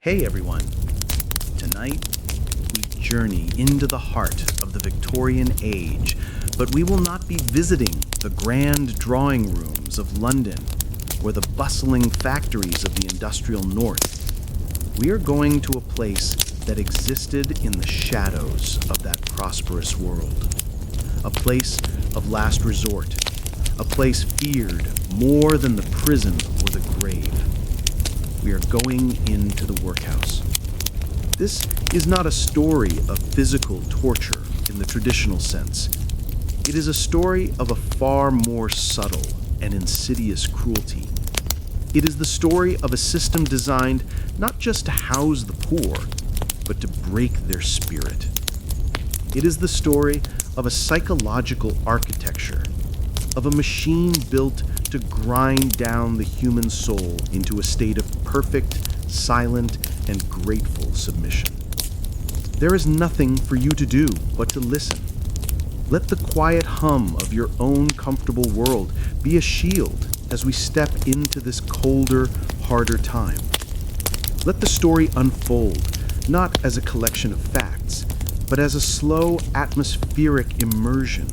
Hey everyone! Tonight, we journey into the heart of the Victorian age, but we will not be visiting the grand drawing rooms of London or the bustling factories of the industrial north. We are going to a place that existed in the shadows of that prosperous world. A place of last resort. A place feared more than the prison or the grave. We are going into the workhouse. This is not a story of physical torture in the traditional sense. It is a story of a far more subtle and insidious cruelty. It is the story of a system designed not just to house the poor, but to break their spirit. It is the story of a psychological architecture, of a machine built to grind down the human soul into a state of perfect, silent, and grateful submission. There is nothing for you to do but to listen. Let the quiet hum of your own comfortable world be a shield as we step into this colder, harder time. Let the story unfold, not as a collection of facts, but as a slow, atmospheric immersion.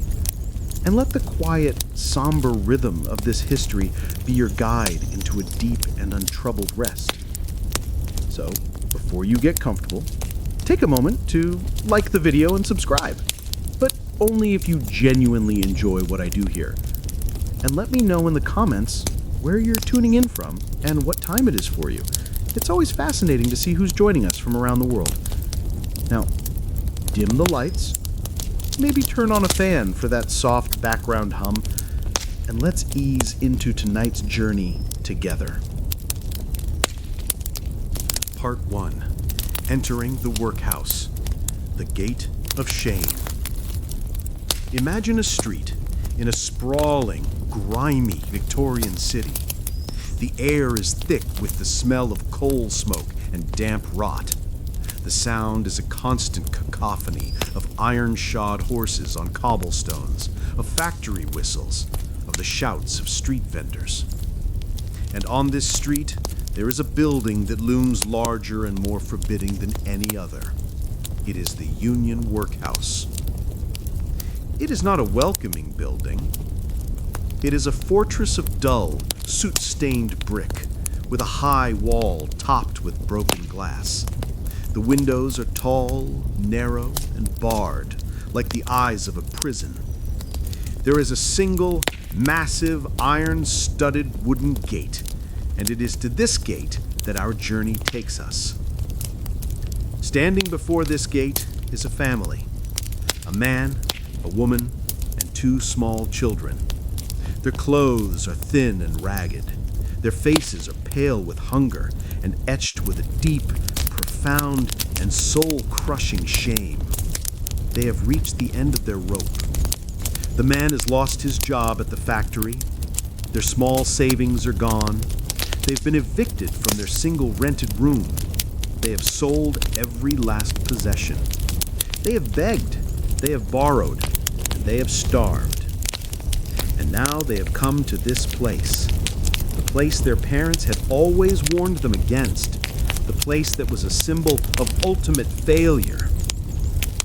And let the quiet, somber rhythm of this history be your guide into a deep and untroubled rest. So, before you get comfortable, take a moment to like the video and subscribe, but only if you genuinely enjoy what I do here. And let me know in the comments where you're tuning in from and what time it is for you. It's always fascinating to see who's joining us from around the world. Now, dim the lights. Maybe turn on a fan for that soft background hum, and let's ease into tonight's journey together. Part 1. Entering the Workhouse. The Gate of Shame. Imagine a street in a sprawling, grimy Victorian city. The air is thick with the smell of coal smoke and damp rot. The sound is a constant cacophony of iron-shod horses on cobblestones, of factory whistles, of the shouts of street vendors. And on this street, there is a building that looms larger and more forbidding than any other. It is the Union Workhouse. It is not a welcoming building. It is a fortress of dull, soot-stained brick, with a high wall topped with broken glass. The windows are tall, narrow, and barred, like the eyes of a prison. There is a single, massive, iron-studded wooden gate, and it is to this gate that our journey takes us. Standing before this gate is a family. A man, a woman, and 2 small children. Their clothes are thin and ragged. Their faces are pale with hunger and etched with a deep, profound, and soul-crushing shame. They have reached the end of their rope. The man has lost his job at the factory. Their small savings are gone. They've been evicted from their single rented room. They have sold every last possession. They have begged, they have borrowed, and they have starved. And now they have come to this place, the place their parents had always warned them against, the place that was a symbol of ultimate failure.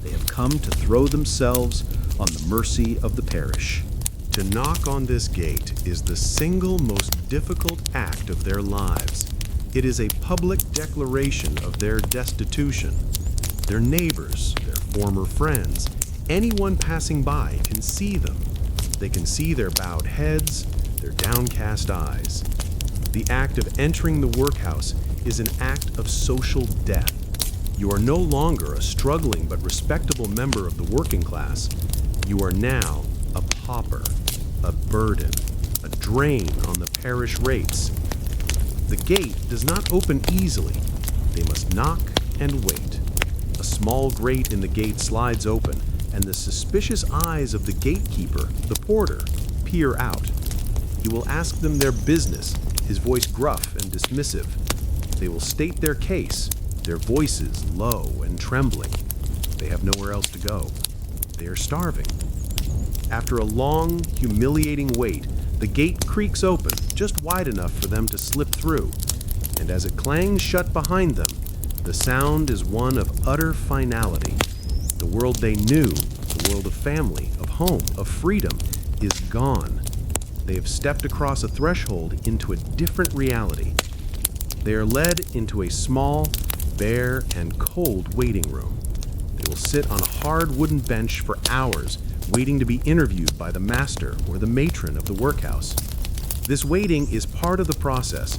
They have come to throw themselves on the mercy of the parish. To knock on this gate is the single most difficult act of their lives. It is a public declaration of their destitution. Their neighbors, their former friends, anyone passing by can see them. They can see their bowed heads, their downcast eyes. The act of entering the workhouse is an act of social death. You are no longer a struggling but respectable member of the working class. You are now a pauper, a burden, a drain on the parish rates. The gate does not open easily. They must knock and wait. A small grate in the gate slides open, and the suspicious eyes of the gatekeeper, the porter, peer out. You will ask them their business, his voice gruff and dismissive. They will state their case, their voices low and trembling. They have nowhere else to go. They are starving. After a long, humiliating wait, the gate creaks open, just wide enough for them to slip through, and as it clangs shut behind them, The sound is one of utter finality. The world they knew, the world of family, of home, of freedom, is gone. They have stepped across a threshold into a different reality. They are led into a small, bare, and cold waiting room. They will sit on a hard wooden bench for hours, waiting to be interviewed by the master or the matron of the workhouse. This waiting is part of the process.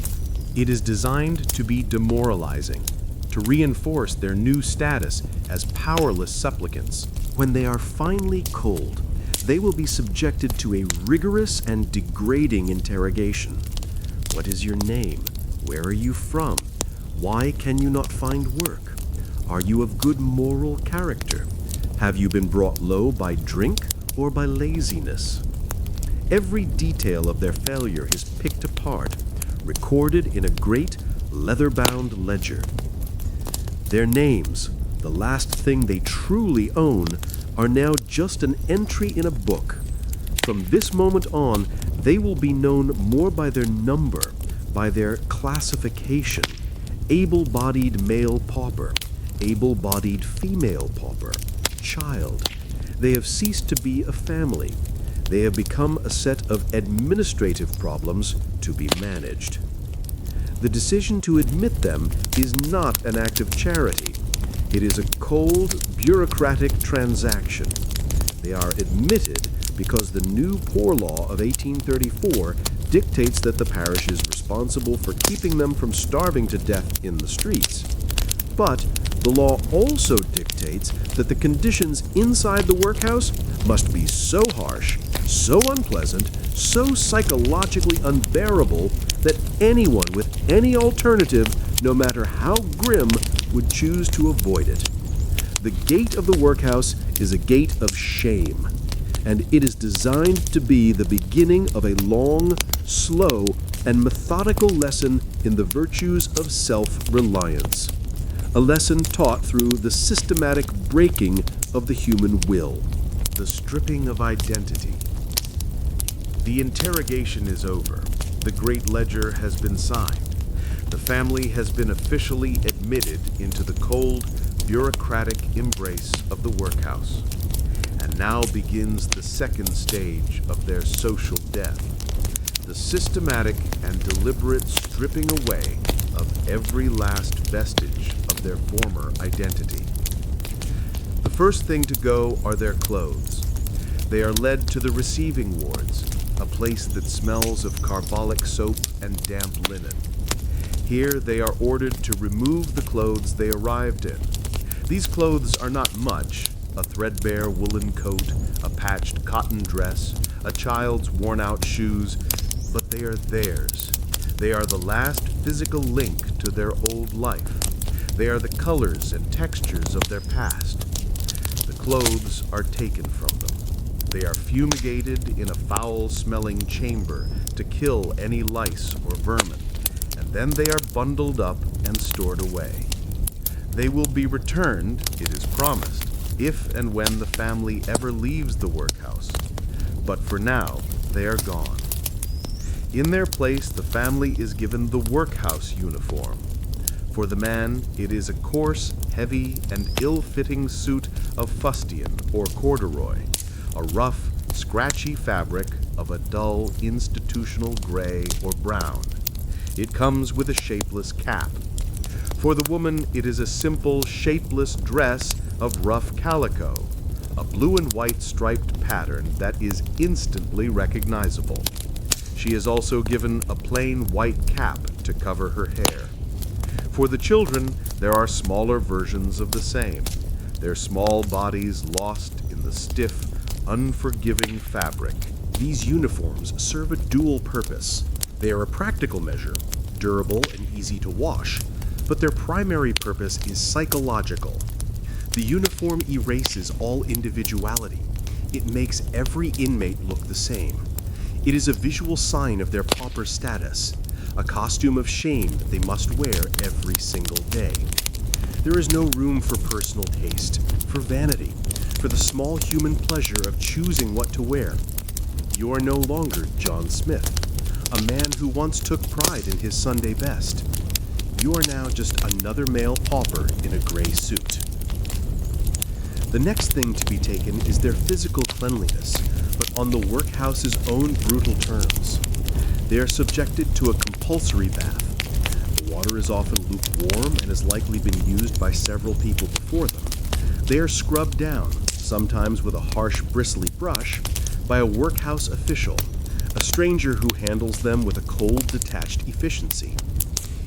It is designed to be demoralizing, to reinforce their new status as powerless supplicants. When they are finally cold, they will be subjected to a rigorous and degrading interrogation. What is your name? Where are you from? Why can you not find work? Are you of good moral character? Have you been brought low by drink or by laziness? Every detail of their failure is picked apart, recorded in a great leather-bound ledger. Their names, the last thing they truly own, are now just an entry in a book. From this moment on, they will be known more by their number, by their classification: able-bodied male pauper, able-bodied female pauper, child. They have ceased to be a family. They have become a set of administrative problems to be managed. The decision to admit them is not an act of charity. It is a cold, bureaucratic transaction. They are admitted because the new poor law of 1834 dictates that the parish is responsible for keeping them from starving to death in the streets. But the law also dictates that the conditions inside the workhouse must be so harsh, so unpleasant, so psychologically unbearable that anyone with any alternative, no matter how grim, would choose to avoid it. The gate of the workhouse is a gate of shame, and it is designed to be the beginning of a long, slow, and methodical lesson in the virtues of self-reliance. A lesson taught through the systematic breaking of the human will. The stripping of identity. The interrogation is over. The great ledger has been signed. The family has been officially admitted into the cold, bureaucratic embrace of the workhouse. And now begins the second stage of their social death: the systematic and deliberate stripping away of every last vestige of their former identity. The first thing to go are their clothes. They are led to the receiving wards, a place that smells of carbolic soap and damp linen. Here they are ordered to remove the clothes they arrived in. These clothes are not much: a threadbare woolen coat, a patched cotton dress, a child's worn-out shoes, but they are theirs. They are the last physical link to their old life. They are the colors and textures of their past. The clothes are taken from them. They are fumigated in a foul-smelling chamber to kill any lice or vermin, and then they are bundled up and stored away. They will be returned, it is promised, if and when the family ever leaves the workhouse. But for now, they are gone. In their place, the family is given the workhouse uniform. For the man, it is a coarse, heavy, and ill-fitting suit of fustian or corduroy, a rough, scratchy fabric of a dull, institutional gray or brown. It comes with a shapeless cap. For the woman, it is a simple, shapeless dress of rough calico, a blue and white striped pattern that is instantly recognizable. She is also given a plain white cap to cover her hair. For the children, there are smaller versions of the same, their small bodies lost in the stiff, unforgiving fabric. These uniforms serve a dual purpose. They are a practical measure, durable and easy to wash, but their primary purpose is psychological. The uniform erases all individuality. It makes every inmate look the same. It is a visual sign of their pauper status, a costume of shame that they must wear every single day. There is no room for personal taste, for vanity, for the small human pleasure of choosing what to wear. You are no longer John Smith, a man who once took pride in his Sunday best. You are now just another male pauper in a gray suit. The next thing to be taken is their physical cleanliness, but on the workhouse's own brutal terms. They are subjected to a compulsory bath. The water is often lukewarm and has likely been used by several people before them. They are scrubbed down, sometimes with a harsh, bristly brush, by a workhouse official, a stranger who handles them with a cold, detached efficiency.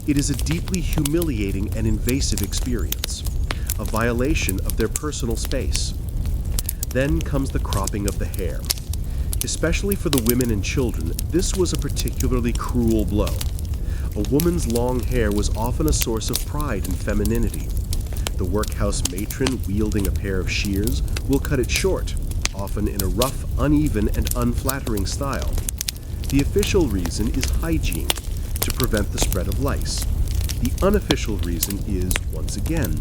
It is a deeply humiliating and invasive experience, a violation of their personal space. Then comes the cropping of the hair. Especially for the women and children, this was a particularly cruel blow. A woman's long hair was often a source of pride and femininity. The workhouse matron, wielding a pair of shears, will cut it short, often in a rough, uneven, and unflattering style. The official reason is hygiene, to prevent the spread of lice. The unofficial reason is, once again,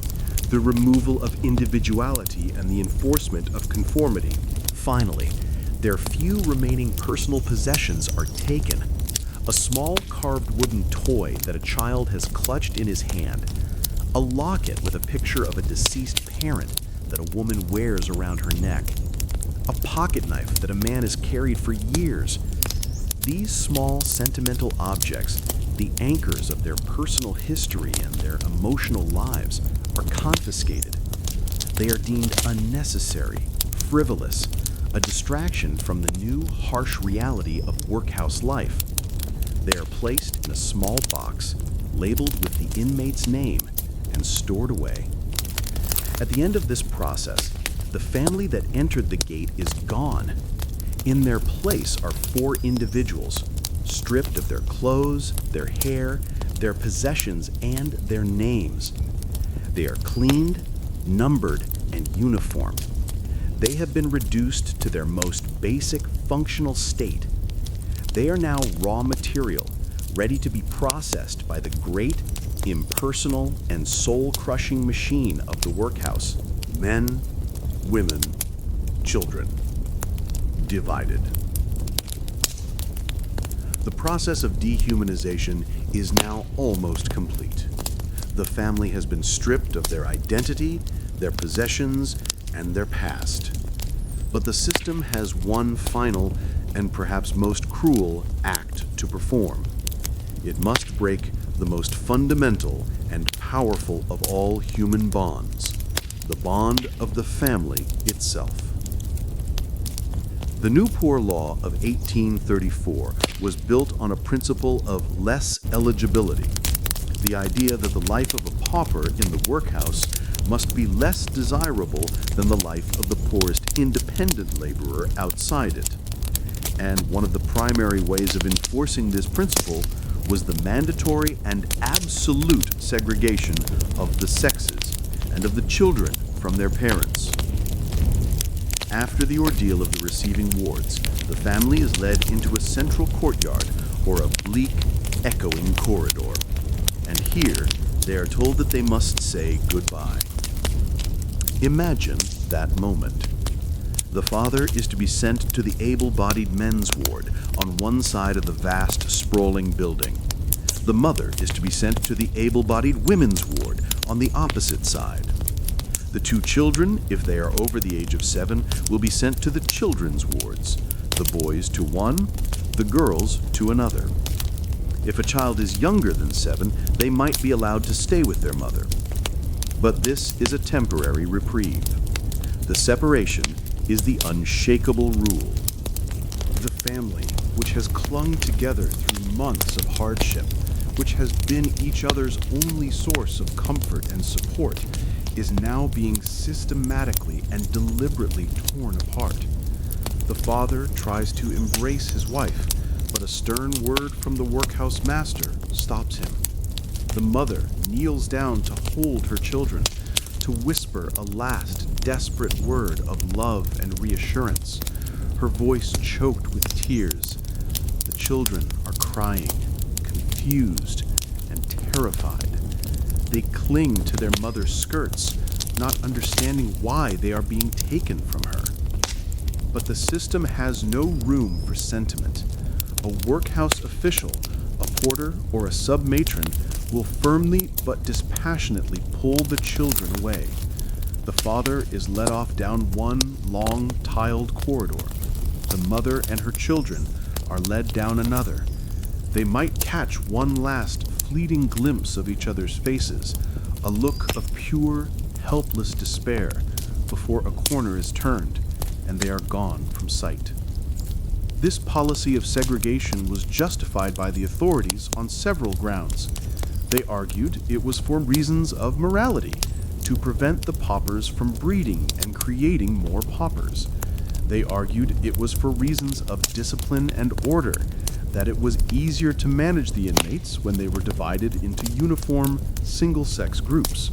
the removal of individuality and the enforcement of conformity. Finally, their few remaining personal possessions are taken. A small carved wooden toy that a child has clutched in his hand, a locket with a picture of a deceased parent that a woman wears around her neck, a pocket knife that a man has carried for years. These small sentimental objects, the anchors of their personal history and their emotional lives, are confiscated. They are deemed unnecessary, frivolous, a distraction from the new, harsh reality of workhouse life. They are placed in a small box, labeled with the inmate's name, and stored away. At the end of this process, the family that entered the gate is gone. In their place are 4 individuals, stripped of their clothes, their hair, their possessions, and their names. They are cleaned, numbered, and uniformed. They have been reduced to their most basic functional state. They are now raw material, ready to be processed by the great, impersonal, and soul-crushing machine of the workhouse. Men, women, children. Divided. The process of dehumanization is now almost complete. The family has been stripped of their identity, their possessions, and their past. But the system has one final and perhaps most cruel act to perform. It must break the most fundamental and powerful of all human bonds, the bond of the family itself. The New Poor Law of 1834 was built on a principle of less eligibility, the idea that the life of a pauper in the workhouse must be less desirable than the life of the poorest independent laborer outside it. And one of the primary ways of enforcing this principle was the mandatory and absolute segregation of the sexes and of the children from their parents. After the ordeal of the receiving wards, the family is led into a central courtyard or a bleak, echoing corridor. And here, they are told that they must say goodbye. Imagine that moment. The father is to be sent to the able-bodied men's ward on one side of the vast, sprawling building. The mother is to be sent to the able-bodied women's ward on the opposite side. The 2 children, if they are over the age of 7, will be sent to the children's wards, the boys to one, the girls to another. If a child is younger than 7, they might be allowed to stay with their mother. But this is a temporary reprieve. The separation is the unshakable rule. The family, which has clung together through months of hardship, which has been each other's only source of comfort and support, is now being systematically and deliberately torn apart. The father tries to embrace his wife, but a stern word from the workhouse master stops him. The mother kneels down to hold her children, to whisper a last desperate word of love and reassurance, her voice choked with tears. The children are crying, confused and terrified. They cling to their mother's skirts, not understanding why they are being taken from her. But the system has no room for sentiment. A workhouse official, a porter, or a sub-matron will firmly but dispassionately pull the children away. The father is led off down one long, tiled corridor. The mother and her children are led down another. They might catch one last fleeting glimpse of each other's faces, a look of pure, helpless despair before a corner is turned and they are gone from sight. This policy of segregation was justified by the authorities on several grounds. They argued it was for reasons of morality, to prevent the paupers from breeding and creating more paupers. They argued it was for reasons of discipline and order, that it was easier to manage the inmates when they were divided into uniform, single-sex groups.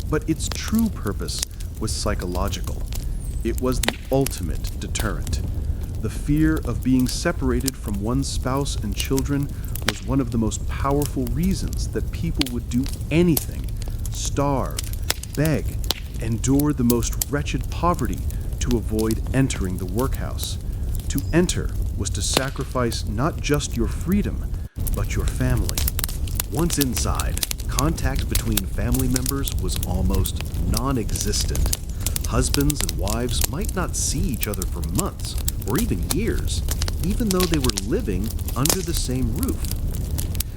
But its true purpose was psychological. It was the ultimate deterrent. The fear of being separated from one's spouse and children was one of the most powerful reasons that people would do anything, starve, beg, endure the most wretched poverty to avoid entering the workhouse. To enter was to sacrifice not just your freedom, but your family. Once inside, contact between family members was almost non-existent. Husbands and wives might not see each other for months or even years, even though they were living under the same roof.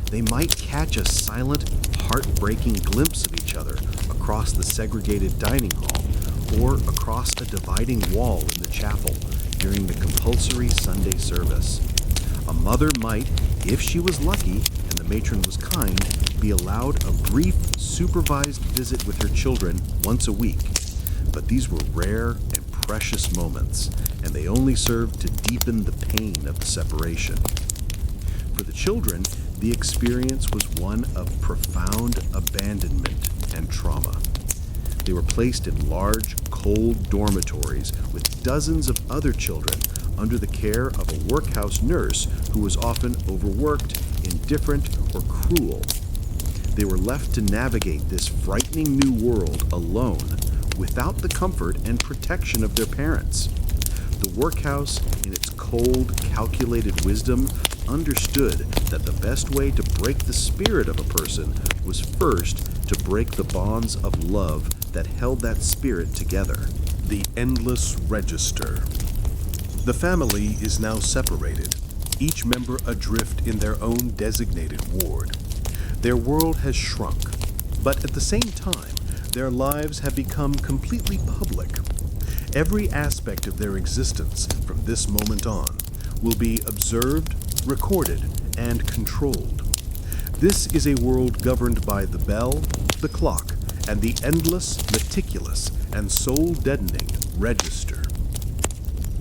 They might catch a silent, heartbreaking glimpse of each other across the segregated dining hall or across a dividing wall in the chapel during the compulsory Sunday service. A mother might, if she was lucky and the matron was kind, be allowed a brief, supervised visit with her children once a week. But these were rare and precious moments, and they only served to deepen the pain of the separation. For the children, the experience was one of profound abandonment and trauma. They were placed in large, cold dormitories with dozens of other children under the care of a workhouse nurse who was often overworked, indifferent, or cruel. They were left to navigate this frightening new world alone, without the comfort and protection of their parents. The workhouse, in its cold, calculated wisdom, understood that the best way to break the spirit of a person was first to break the bonds of love that held that spirit together. The endless register. The family is now separated, each member adrift in their own designated ward. Their world has shrunk, but at the same time, their lives have become completely public. Every aspect of their existence from this moment on will be observed, recorded, and controlled. This is a world governed by the bell, the clock, and the endless, meticulous, and soul-deadening register.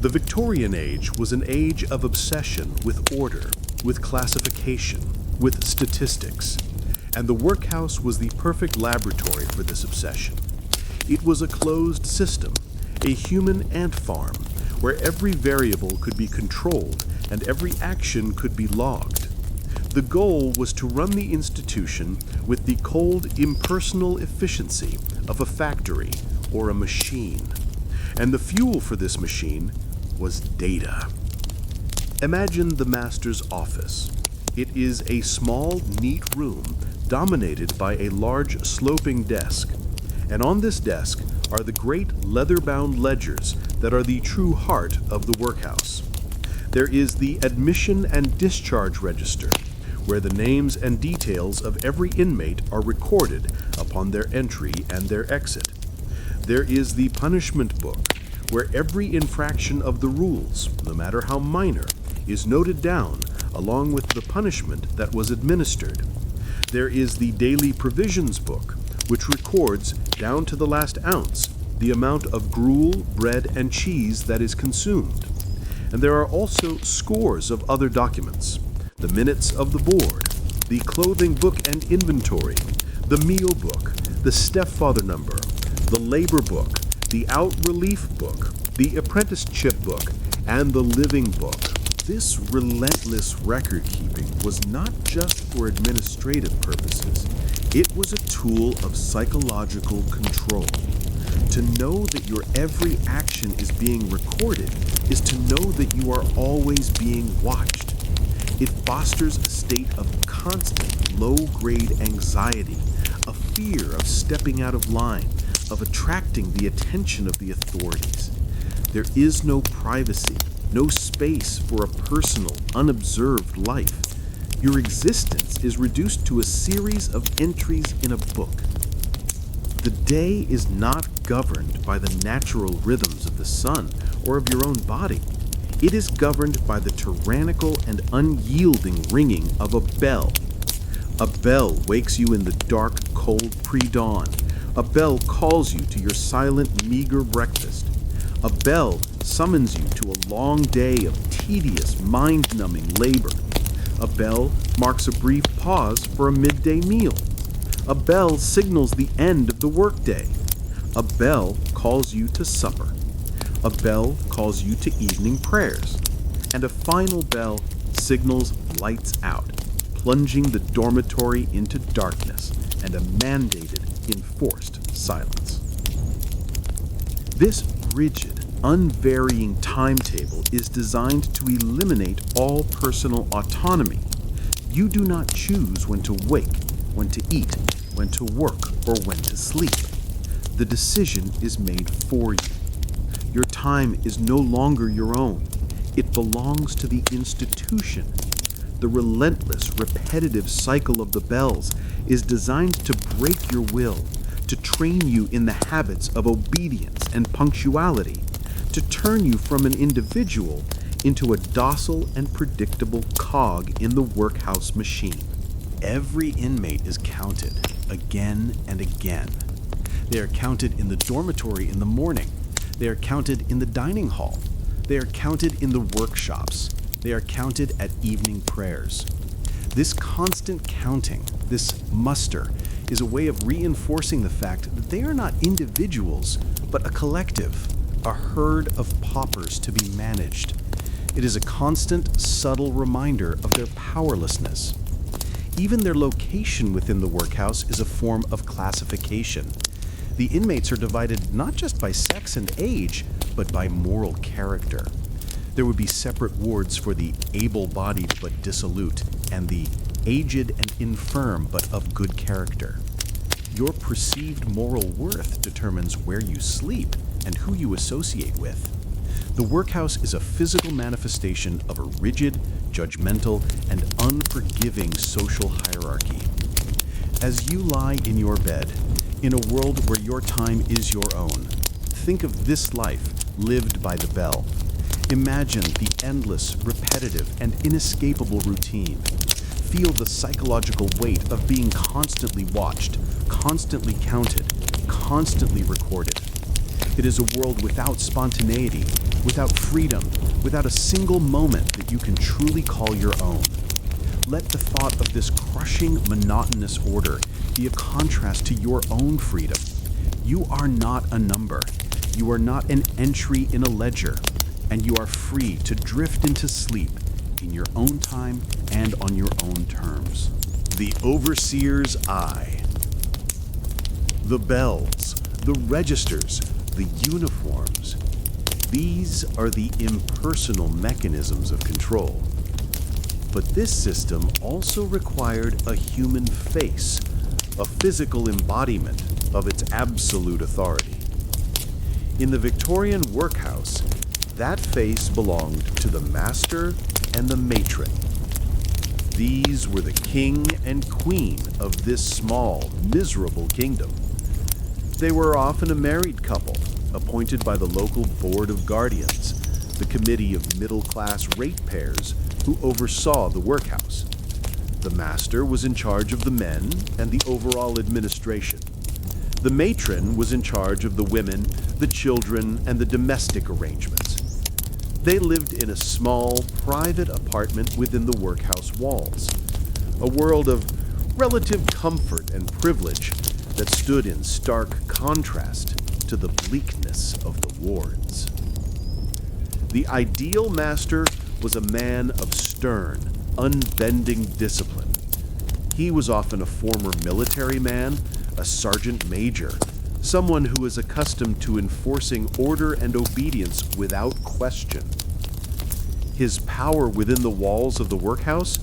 The Victorian age was an age of obsession with order, with classification, with statistics, and the workhouse was the perfect laboratory for this obsession. It was a closed system, a human ant farm, where every variable could be controlled and every action could be logged. The goal was to run the institution with the cold, impersonal efficiency of a factory or a machine. And the fuel for this machine was data. Imagine the master's office. It is a small, neat room dominated by a large, sloping desk. And on this desk are the great leather-bound ledgers that are the true heart of the workhouse. There is the admission and discharge register, where the names and details of every inmate are recorded upon their entry and their exit. There is the punishment book, where every infraction of the rules, no matter how minor, is noted down along with the punishment that was administered. There is the daily provisions book, which records, down to the last ounce, the amount of gruel, bread, and cheese that is consumed. And there are also scores of other documents: the minutes of the board, the clothing book and inventory, the meal book, the stepfather number, the labor book, the out relief book, the apprenticeship book, and the living book. This relentless record-keeping was not just for administrative purposes. It was a tool of psychological control. To know that your every action is being recorded is to know that you are always being watched. It fosters a state of constant low-grade anxiety, a fear of stepping out of line, of attracting the attention of the authorities. There is no privacy, no space for a personal, unobserved life. Your existence is reduced to a series of entries in a book. The day is not governed by the natural rhythms of the sun or of your own body. It is governed by the tyrannical and unyielding ringing of a bell. A bell wakes you in the dark, cold pre-dawn. A bell calls you to your silent, meager breakfast. A bell summons you to a long day of tedious, mind-numbing labor. A bell marks a brief pause for a midday meal. A bell signals the end of the workday. A bell calls you to supper. A bell calls you to evening prayers. And a final bell signals lights out, plunging the dormitory into darkness and a mandated, enforced silence. This rigid, unvarying timetable is designed to eliminate all personal autonomy. You do not choose when to wake, when to eat, when to work, or when to sleep. The decision is made for you. Your time is no longer your own. It belongs to the institution. The relentless, repetitive cycle of the bells is designed to break your will, to train you in the habits of obedience and punctuality, to turn you from an individual into a docile and predictable cog in the workhouse machine. Every inmate is counted again and again. They are counted in the dormitory in the morning. They are counted in the dining hall. They are counted in the workshops. They are counted at evening prayers. This constant counting, this muster, is a way of reinforcing the fact that they are not individuals, but a collective, a herd of paupers to be managed. It is a constant, subtle reminder of their powerlessness. Even their location within the workhouse is a form of classification. The inmates are divided not just by sex and age, but by moral character. There would be separate wards for the able-bodied but dissolute, and the aged and infirm but of good character. Your perceived moral worth determines where you sleep and who you associate with. The workhouse is a physical manifestation of a rigid, judgmental, and unforgiving social hierarchy. As you lie in your bed, in a world where your time is your own, think of this life lived by the bell. Imagine the endless, repetitive, and inescapable routine. Feel the psychological weight of being constantly watched, constantly counted, constantly recorded. It is a world without spontaneity, without freedom, without a single moment that you can truly call your own. Let the thought of this crushing, monotonous order be a contrast to your own freedom. You are not a number. You are not an entry in a ledger. And you are free to drift into sleep in your own time and on your own terms. The overseer's eye. The bells, the registers, the uniforms. These are the impersonal mechanisms of control. But this system also required a human face, a physical embodiment of its absolute authority. In the Victorian workhouse, that face belonged to the master and the matron. These were the king and queen of this small, miserable kingdom. They were often a married couple, appointed by the local board of guardians, the committee of middle-class ratepayers who oversaw the workhouse. The master was in charge of the men and the overall administration. The matron was in charge of the women, the children, and the domestic arrangements. They lived in a small, private apartment within the workhouse walls, a world of relative comfort and privilege that stood in stark contrast to the bleakness of the wards. The ideal master was a man of stern, unbending discipline. He was often a former military man, a sergeant major, someone who is accustomed to enforcing order and obedience without question. His power within the walls of the workhouse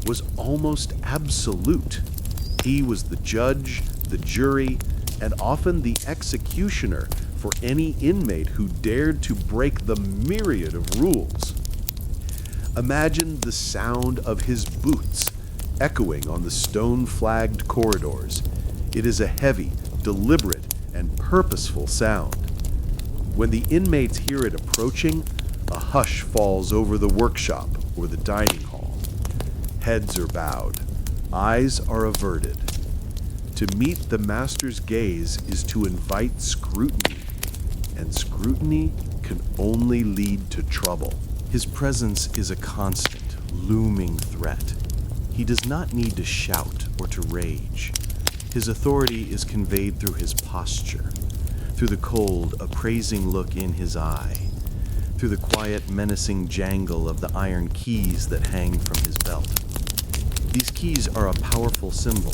was almost absolute. He was the judge, the jury, and often the executioner for any inmate who dared to break the myriad of rules. Imagine the sound of his boots echoing on the stone-flagged corridors. It is a heavy, deliberate, and purposeful sound. When the inmates hear it approaching, a hush falls over the workshop or the dining hall. Heads are bowed, eyes are averted. To meet the master's gaze is to invite scrutiny, and scrutiny can only lead to trouble. His presence is a constant, looming threat. He does not need to shout or to rage. His authority is conveyed through his posture, through the cold, appraising look in his eye, through the quiet, menacing jangle of the iron keys that hang from his belt. These keys are a powerful symbol.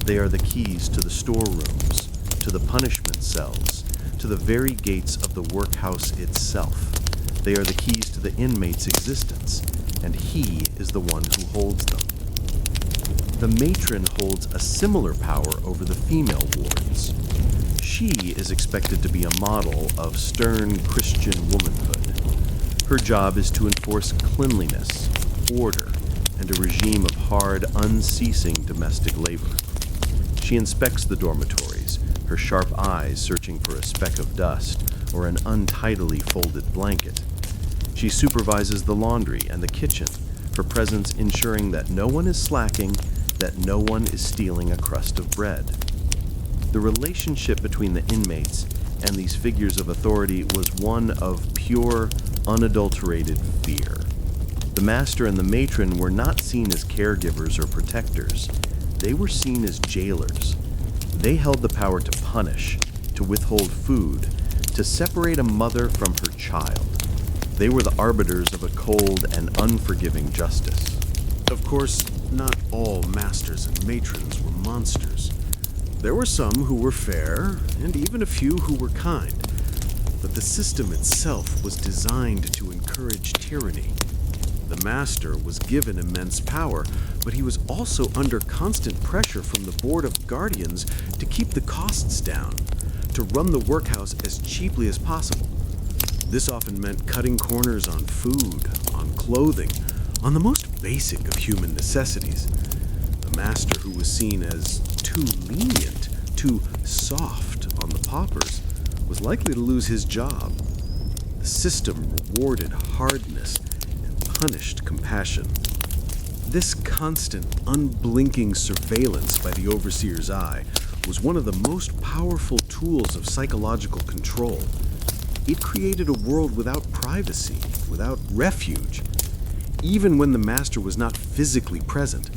They are the keys to the storerooms, to the punishment cells, to the very gates of the workhouse itself. They are the keys to the inmate's existence, and he is the one who holds them. The matron holds a similar power over the female wards. She is expected to be a model of stern Christian womanhood. Her job is to enforce cleanliness, order, and a regime of hard, unceasing domestic labor. She inspects the dormitories, her sharp eyes searching for a speck of dust or an untidily folded blanket. She supervises the laundry and the kitchen, her presence ensuring that no one is slacking, that no one is stealing a crust of bread. The relationship between the inmates and these figures of authority was one of pure, unadulterated fear. The master and the matron were not seen as caregivers or protectors. They were seen as jailers. They held the power to punish, to withhold food, to separate a mother from her child. They were the arbiters of a cold and unforgiving justice. Of course, not all masters and matrons were monsters. There were some who were fair, and even a few who were kind. But the system itself was designed to encourage tyranny. The master was given immense power, but he was also under constant pressure from the Board of Guardians to keep the costs down, to run the workhouse as cheaply as possible. This often meant cutting corners on food, on clothing, on the most basic of human necessities. The master, who was seen as too lenient, too soft on the paupers, was likely to lose his job. The system rewarded hardness and punished compassion. This constant, unblinking surveillance by the overseer's eye was one of the most powerful tools of psychological control. It created a world without privacy, without refuge. Even when the master was not physically present,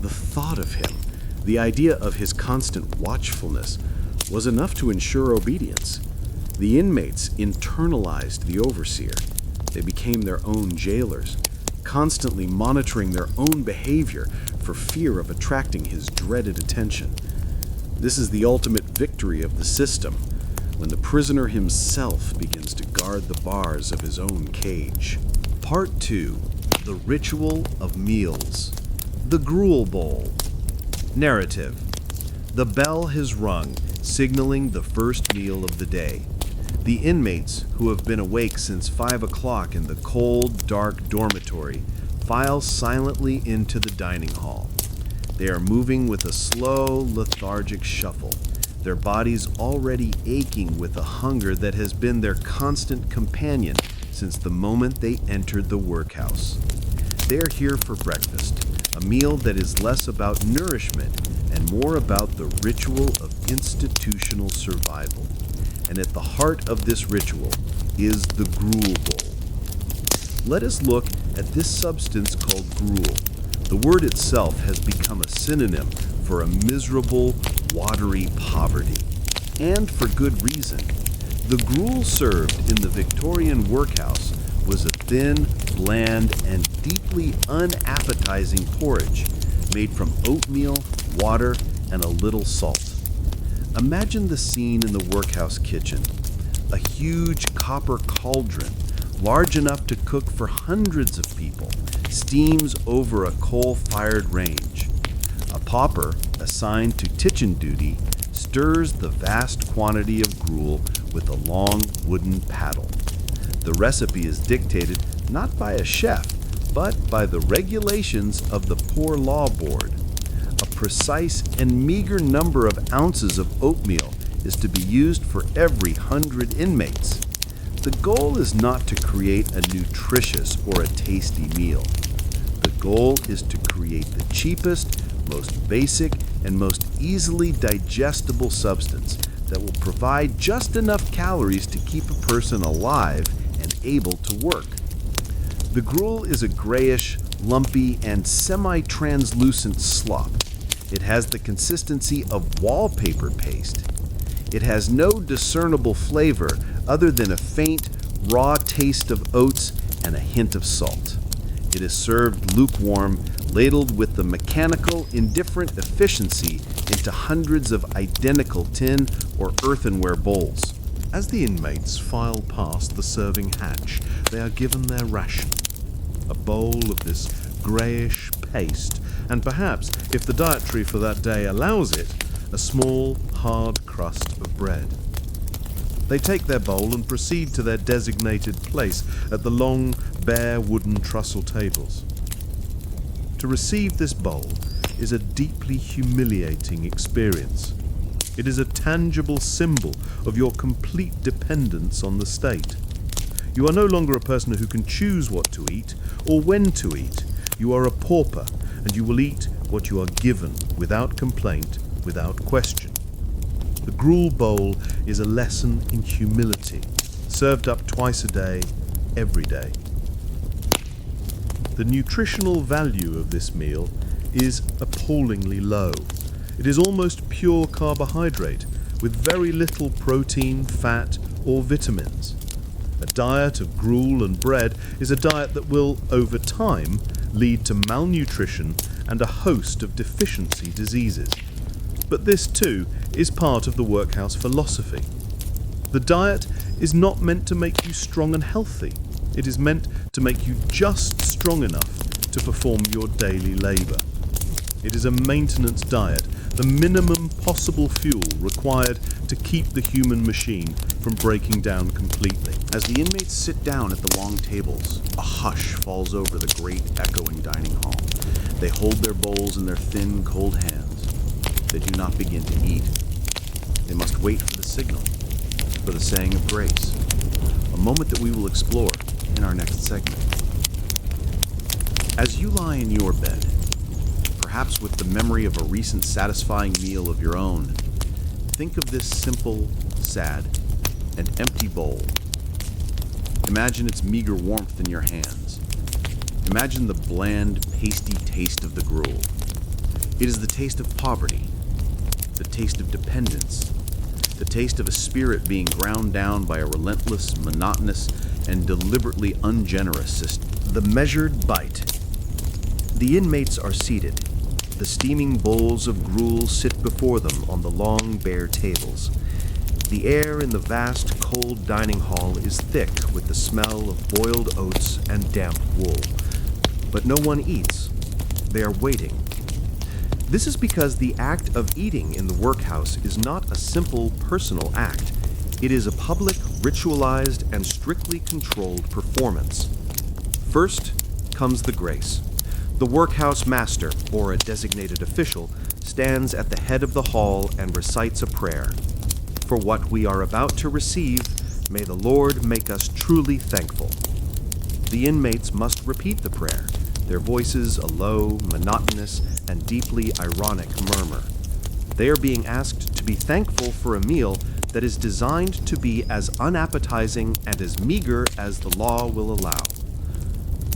the thought of him, the idea of his constant watchfulness, was enough to ensure obedience. The inmates internalized the overseer. They became their own jailers, constantly monitoring their own behavior for fear of attracting his dreaded attention. This is the ultimate victory of the system, when the prisoner himself begins to guard the bars of his own cage. Part 2. The Ritual of Meals. The Gruel Bowl. Narrative. The bell has rung, signaling the first meal of the day. The inmates, who have been awake since 5 o'clock in the cold, dark dormitory, file silently into the dining hall. They are moving with a slow, lethargic shuffle, their bodies already aching with a hunger that has been their constant companion since the moment they entered the workhouse. They are here for breakfast, a meal that is less about nourishment and more about the ritual of institutional survival. And at the heart of this ritual is the gruel bowl. Let us look at this substance called gruel. The word itself has become a synonym for a miserable, watery poverty. And for good reason. The gruel served in the Victorian workhouse was a thin, bland, and deeply unappetizing porridge made from oatmeal, water, and a little salt. Imagine the scene in the workhouse kitchen. A huge copper cauldron large enough to cook for hundreds of people, steams over a coal-fired range. A pauper, assigned to kitchen duty, stirs the vast quantity of gruel with a long wooden paddle. The recipe is dictated not by a chef, but by the regulations of the Poor Law Board. A precise and meager number of ounces of oatmeal is to be used for every 100 inmates. The goal is not to create a nutritious or a tasty meal. The goal is to create the cheapest, most basic, and most easily digestible substance that will provide just enough calories to keep a person alive and able to work. The gruel is a grayish, lumpy, and semi-translucent slop. It has the consistency of wallpaper paste. It has no discernible flavor other than a faint, raw taste of oats and a hint of salt. It is served lukewarm, ladled with the mechanical, indifferent efficiency into hundreds of identical tin or earthenware bowls. As the inmates file past the serving hatch, they are given their ration. A bowl of this greyish paste, and perhaps, if the dietary for that day allows it, a small, hard crust of bread. They take their bowl and proceed to their designated place at the long, bare wooden trestle tables. To receive this bowl is a deeply humiliating experience. It is a tangible symbol of your complete dependence on the state. You are no longer a person who can choose what to eat or when to eat. You are a pauper, and you will eat what you are given without complaint, without question. The gruel bowl is a lesson in humility, served up twice a day, every day. The nutritional value of this meal is appallingly low. It is almost pure carbohydrate, with very little protein, fat, or vitamins. A diet of gruel and bread is a diet that will, over time, lead to malnutrition and a host of deficiency diseases. But this, too, is part of the workhouse philosophy. The diet is not meant to make you strong and healthy. It is meant to make you just strong enough to perform your daily labor. It is a maintenance diet, the minimum possible fuel required to keep the human machine from breaking down completely. As the inmates sit down at the long tables, a hush falls over the great echoing dining hall. They hold their bowls in their thin, cold hands. They do not begin to eat. They must wait for the signal, for the saying of grace, a moment that we will explore in our next segment. As you lie in your bed, perhaps with the memory of a recent satisfying meal of your own, think of this simple, sad, and empty bowl. Imagine its meager warmth in your hands. Imagine the bland, pasty taste of the gruel. It is the taste of poverty, the taste of dependence, the taste of a spirit being ground down by a relentless, monotonous, and deliberately ungenerous system. The measured bite. The inmates are seated. The steaming bowls of gruel sit before them on the long, bare tables. The air in the vast, cold dining hall is thick with the smell of boiled oats and damp wool. But no one eats. They are waiting. This is because the act of eating in the workhouse is not a simple personal act. It is a public, ritualized, and strictly controlled performance. First comes the grace. The workhouse master, or a designated official, stands at the head of the hall and recites a prayer. For what we are about to receive, may the Lord make us truly thankful. The inmates must repeat the prayer, their voices a low, monotonous, and deeply ironic murmur. They are being asked to be thankful for a meal that is designed to be as unappetizing and as meager as the law will allow.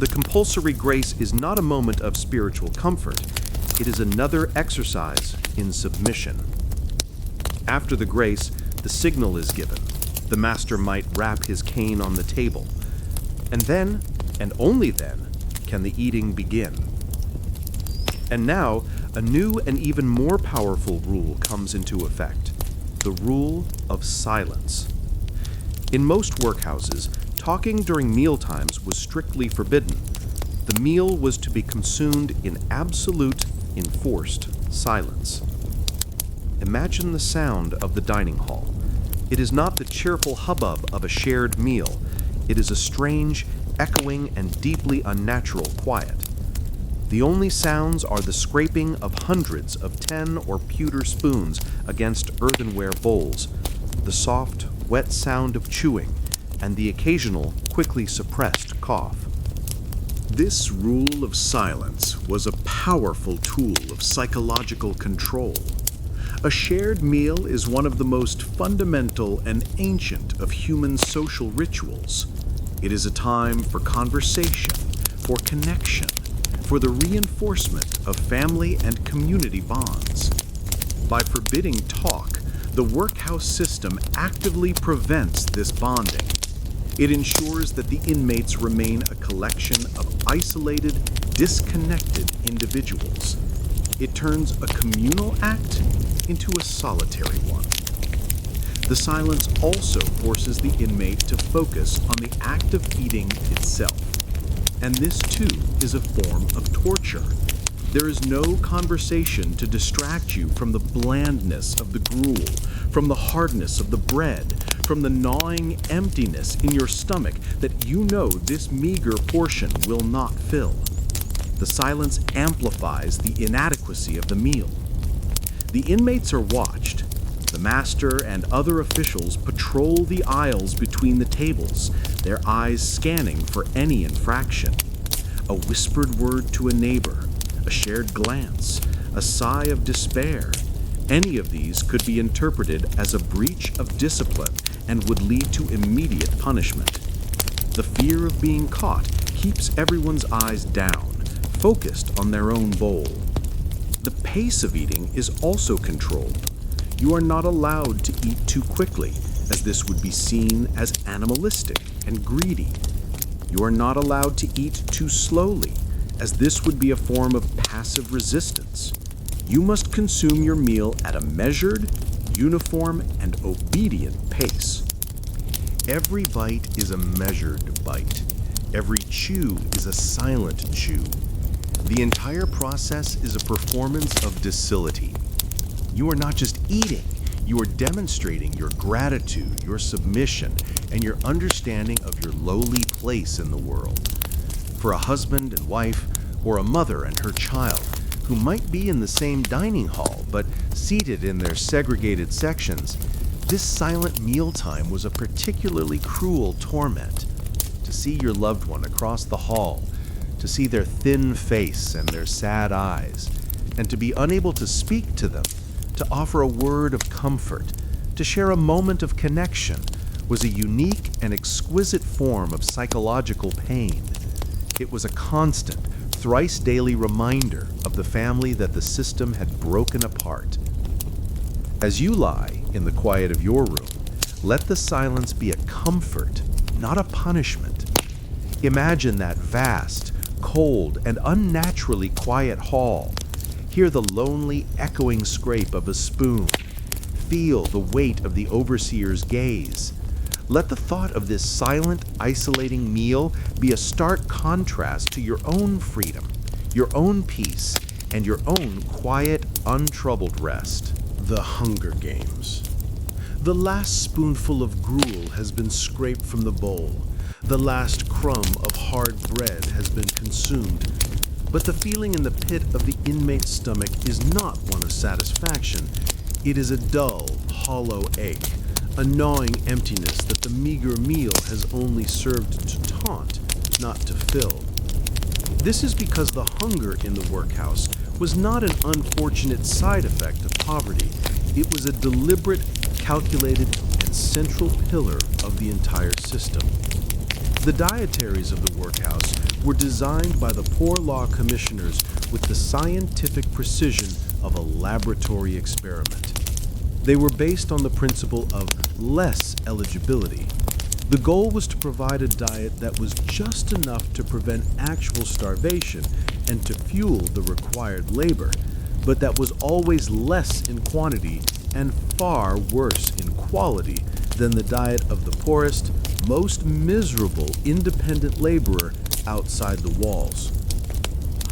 The compulsory grace is not a moment of spiritual comfort. It is another exercise in submission. After the grace, the signal is given. The master might rap his cane on the table. And then, and only then, can the eating begin. And now, a new and even more powerful rule comes into effect. The rule of silence. In most workhouses, talking during mealtimes was strictly forbidden. The meal was to be consumed in absolute, enforced silence. Imagine the sound of the dining hall. It is not the cheerful hubbub of a shared meal. It is a strange, echoing, and deeply unnatural quiet. The only sounds are the scraping of hundreds of tin or pewter spoons against earthenware bowls, the soft, wet sound of chewing, and the occasional, quickly suppressed cough. This rule of silence was a powerful tool of psychological control. A shared meal is one of the most fundamental and ancient of human social rituals. It is a time for conversation, for connection, for the reinforcement of family and community bonds. By forbidding talk, the workhouse system actively prevents this bonding. It ensures that the inmates remain a collection of isolated, disconnected individuals. It turns a communal act into a solitary one. The silence also forces the inmate to focus on the act of eating itself. And this too is a form of torture. There is no conversation to distract you from the blandness of the gruel, from the hardness of the bread, from the gnawing emptiness in your stomach that you know this meager portion will not fill. The silence amplifies the inadequacy of the meal. The inmates are watched. The master and other officials patrol the aisles between the tables, their eyes scanning for any infraction. A whispered word to a neighbor, a shared glance, a sigh of despair. Any of these could be interpreted as a breach of discipline and would lead to immediate punishment. The fear of being caught keeps everyone's eyes down, focused on their own bowl. The pace of eating is also controlled. You are not allowed to eat too quickly, as this would be seen as animalistic and greedy. You are not allowed to eat too slowly, as this would be a form of passive resistance. You must consume your meal at a measured, uniform, and obedient pace. Every bite is a measured bite. Every chew is a silent chew. The entire process is a performance of docility. You are not just eating, you are demonstrating your gratitude, your submission, and your understanding of your lowly place in the world. For a husband and wife, or a mother and her child, who might be in the same dining hall but seated in their segregated sections, this silent mealtime was a particularly cruel torment. To see your loved one across the hall, to see their thin face and their sad eyes, and to be unable to speak to them, to offer a word of comfort, to share a moment of connection, was a unique and exquisite form of psychological pain. It was a constant, thrice daily reminder of the family that the system had broken apart. As you lie in the quiet of your room, let the silence be a comfort, not a punishment. Imagine that vast, cold, and unnaturally quiet hall. Hear the lonely, echoing scrape of a spoon. Feel the weight of the overseer's gaze. Let the thought of this silent, isolating meal be a stark contrast to your own freedom, your own peace, and your own quiet, untroubled rest. The Hunger Games. The last spoonful of gruel has been scraped from the bowl. The last crumb of hard bread has been consumed. But the feeling in the pit of the inmate's stomach is not one of satisfaction. It is a dull, hollow ache, a gnawing emptiness that the meager meal has only served to taunt, not to fill. This is because the hunger in the workhouse was not an unfortunate side effect of poverty. It was a deliberate, calculated, and central pillar of the entire system. The dietaries of the workhouse were designed by the poor law commissioners with the scientific precision of a laboratory experiment. They were based on the principle of less eligibility. The goal was to provide a diet that was just enough to prevent actual starvation and to fuel the required labor, but that was always less in quantity and far worse in quality than the diet of the poorest, most miserable independent laborer outside the walls.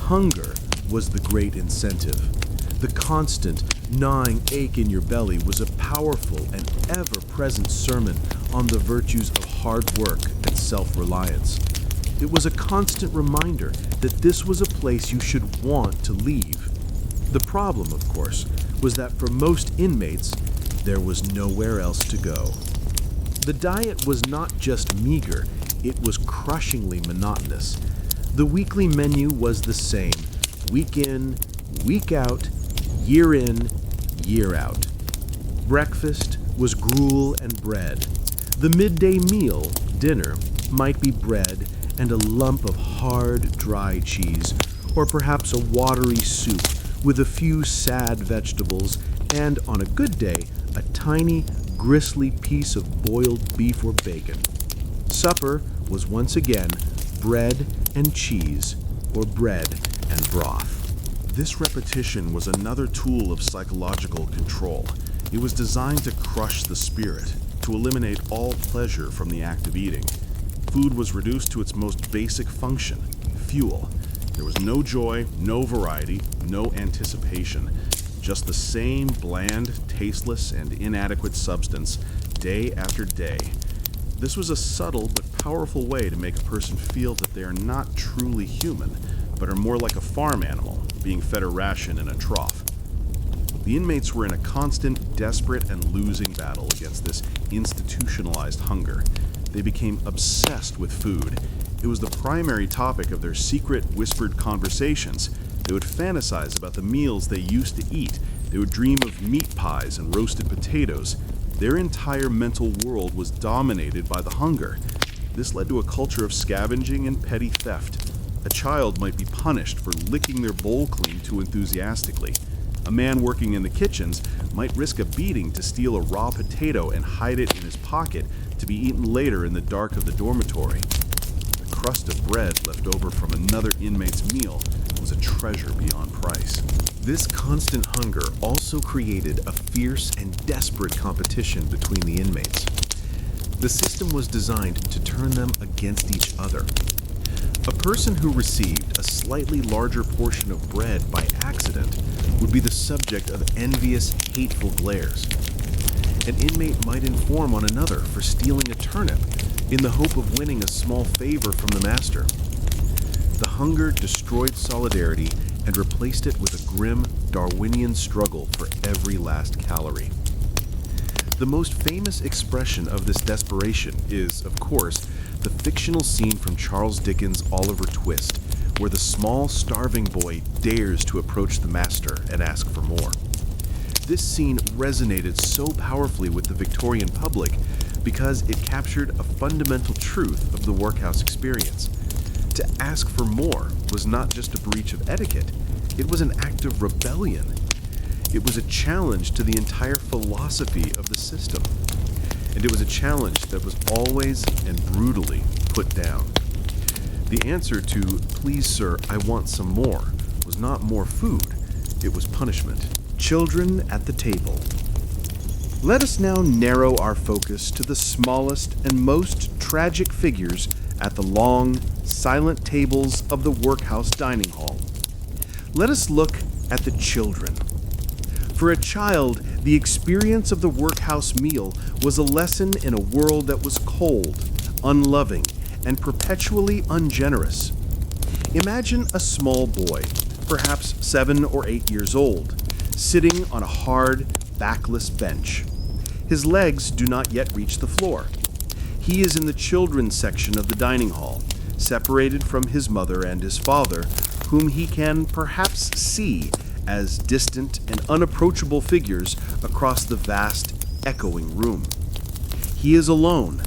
Hunger was the great incentive. The constant, gnawing ache in your belly was a powerful and ever-present sermon on the virtues of hard work and self-reliance. It was a constant reminder that this was a place you should want to leave. The problem, of course, was that for most inmates, there was nowhere else to go. The diet was not just meager, it was crushingly monotonous. The weekly menu was the same, week in, week out, year in, year out. Breakfast was gruel and bread. The midday meal, dinner, might be bread and a lump of hard, dry cheese, or perhaps a watery soup with a few sad vegetables, and on a good day, a tiny, gristly piece of boiled beef or bacon. Supper was once again bread and cheese, or bread and broth. This repetition was another tool of psychological control. It was designed to crush the spirit, to eliminate all pleasure from the act of eating. Food was reduced to its most basic function, fuel. There was no joy, no variety, no anticipation. Just the same bland, tasteless, and inadequate substance, day after day. This was a subtle but powerful way to make a person feel that they are not truly human, but are more like a farm animal, being fed a ration in a trough. The inmates were in a constant, desperate, and losing battle against this institutionalized hunger. They became obsessed with food. It was the primary topic of their secret, whispered conversations. They would fantasize about the meals they used to eat. They would dream of meat pies and roasted potatoes. Their entire mental world was dominated by the hunger. This led to a culture of scavenging and petty theft. A child might be punished for licking their bowl clean too enthusiastically. A man working in the kitchens might risk a beating to steal a raw potato and hide it in his pocket to be eaten later in the dark of the dormitory. The crust of bread left over from another inmate's meal was a treasure beyond price. This constant hunger also created a fierce and desperate competition between the inmates. The system was designed to turn them against each other. A person who received a slightly larger portion of bread by accident would be the subject of envious, hateful glares. An inmate might inform on another for stealing a turnip in the hope of winning a small favor from the master. The hunger destroyed solidarity and replaced it with a grim Darwinian struggle for every last calorie. The most famous expression of this desperation is, of course, the fictional scene from Charles Dickens' Oliver Twist, where the small, starving boy dares to approach the master and ask for more. This scene resonated so powerfully with the Victorian public because it captured a fundamental truth of the workhouse experience. To ask for more was not just a breach of etiquette, it was an act of rebellion. It was a challenge to the entire philosophy of the system. And it was a challenge that was always and brutally put down. The answer to, "Please, sir, I want some more," was not more food, it was punishment. Children at the table. Let us now narrow our focus to the smallest and most tragic figures at the long, silent tables of the workhouse dining hall. Let us look at the children. For a child, the experience of the workhouse meal was a lesson in a world that was cold, unloving, and perpetually ungenerous. Imagine a small boy, perhaps 7 or 8 years old, sitting on a hard, backless bench. His legs do not yet reach the floor. He is in the children's section of the dining hall, separated from his mother and his father, whom he can perhaps see as distant and unapproachable figures across the vast, echoing room. He is alone,